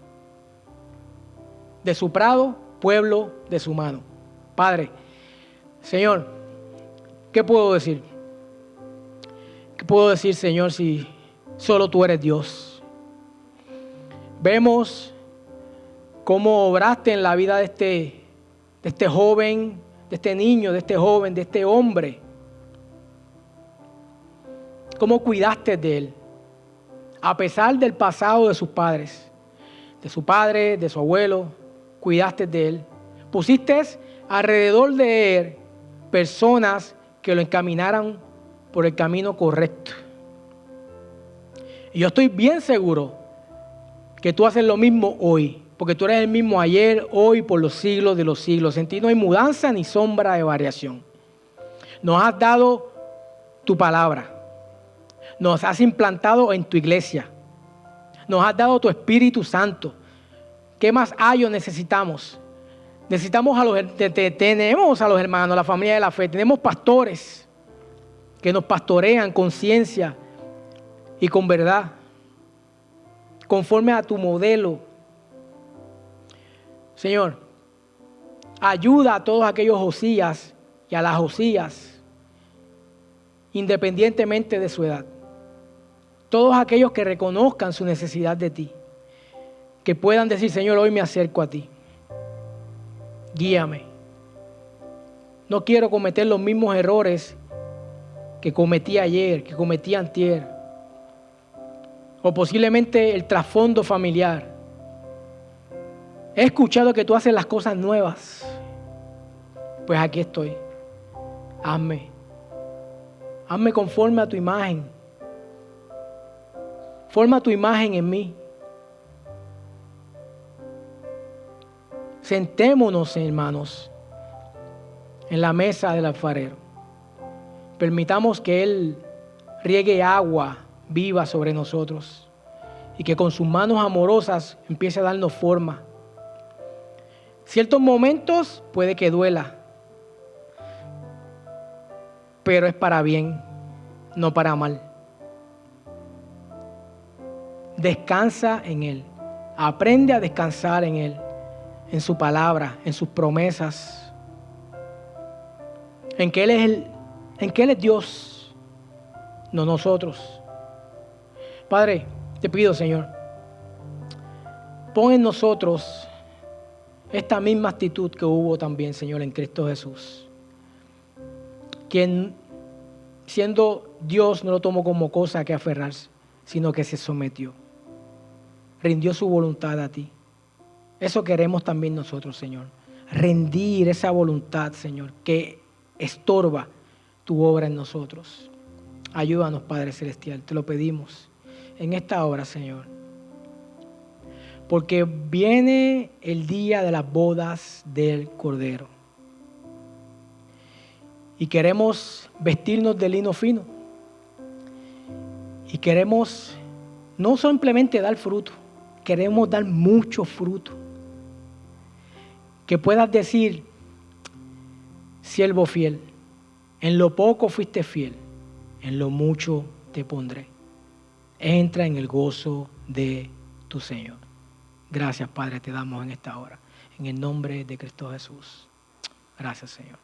De su prado, pueblo de su mano. Padre, Señor, ¿qué puedo decir? ¿Qué puedo decir, Señor, si solo tú eres Dios? Vemos cómo obraste en la vida de este joven, de este niño, de este joven, de este hombre. Cómo cuidaste de él, a pesar del pasado de sus padres, de su padre, de su abuelo, cuidaste de él. Pusiste alrededor de él personas que lo encaminaran por el camino correcto. Y yo estoy bien seguro que tú haces lo mismo hoy, porque tú eres el mismo ayer, hoy, por los siglos de los siglos. En ti no hay mudanza ni sombra de variación. Nos has dado tu palabra. Nos has implantado en tu iglesia. Nos has dado tu Espíritu Santo. ¿Qué más hay o necesitamos? Tenemos a los hermanos, la familia de la fe. Tenemos pastores que nos pastorean con ciencia y con verdad, conforme a tu modelo. Señor, ayuda a todos aquellos Josías y a las Josías, independientemente de su edad. Todos aquellos que reconozcan su necesidad de ti, que puedan decir, Señor, hoy me acerco a ti. Guíame. No quiero cometer los mismos errores que cometí ayer, que cometí antier. O posiblemente el trasfondo familiar. He escuchado que tú haces las cosas nuevas. Pues aquí estoy. Hazme. Hazme conforme a tu imagen. Forma tu imagen en mí. Sentémonos, hermanos, en la mesa del alfarero. Permitamos que Él riegue agua viva sobre nosotros y que con sus manos amorosas empiece a darnos forma. Ciertos momentos puede que duela, pero es para bien, no para mal. Descansa en Él. Aprende a descansar en Él, en su palabra, en sus promesas, en que Él es Dios, no nosotros. Padre, te pido, Señor, pon en nosotros esta misma actitud que hubo también, Señor, en Cristo Jesús, quien siendo Dios no lo tomó como cosa a que aferrarse, sino que se sometió, rindió su voluntad a ti. Eso queremos también nosotros, Señor. Rendir esa voluntad, Señor, que estorba tu obra en nosotros. Ayúdanos, Padre Celestial, te lo pedimos en esta hora, Señor. Porque viene el día de las bodas del Cordero. Y queremos vestirnos de lino fino. Y queremos no simplemente dar fruto, queremos dar mucho fruto. Que puedas decir, siervo fiel, en lo poco fuiste fiel, en lo mucho te pondré. Entra en el gozo de tu Señor. Gracias, Padre, te damos en esta hora. En el nombre de Cristo Jesús. Gracias, Señor.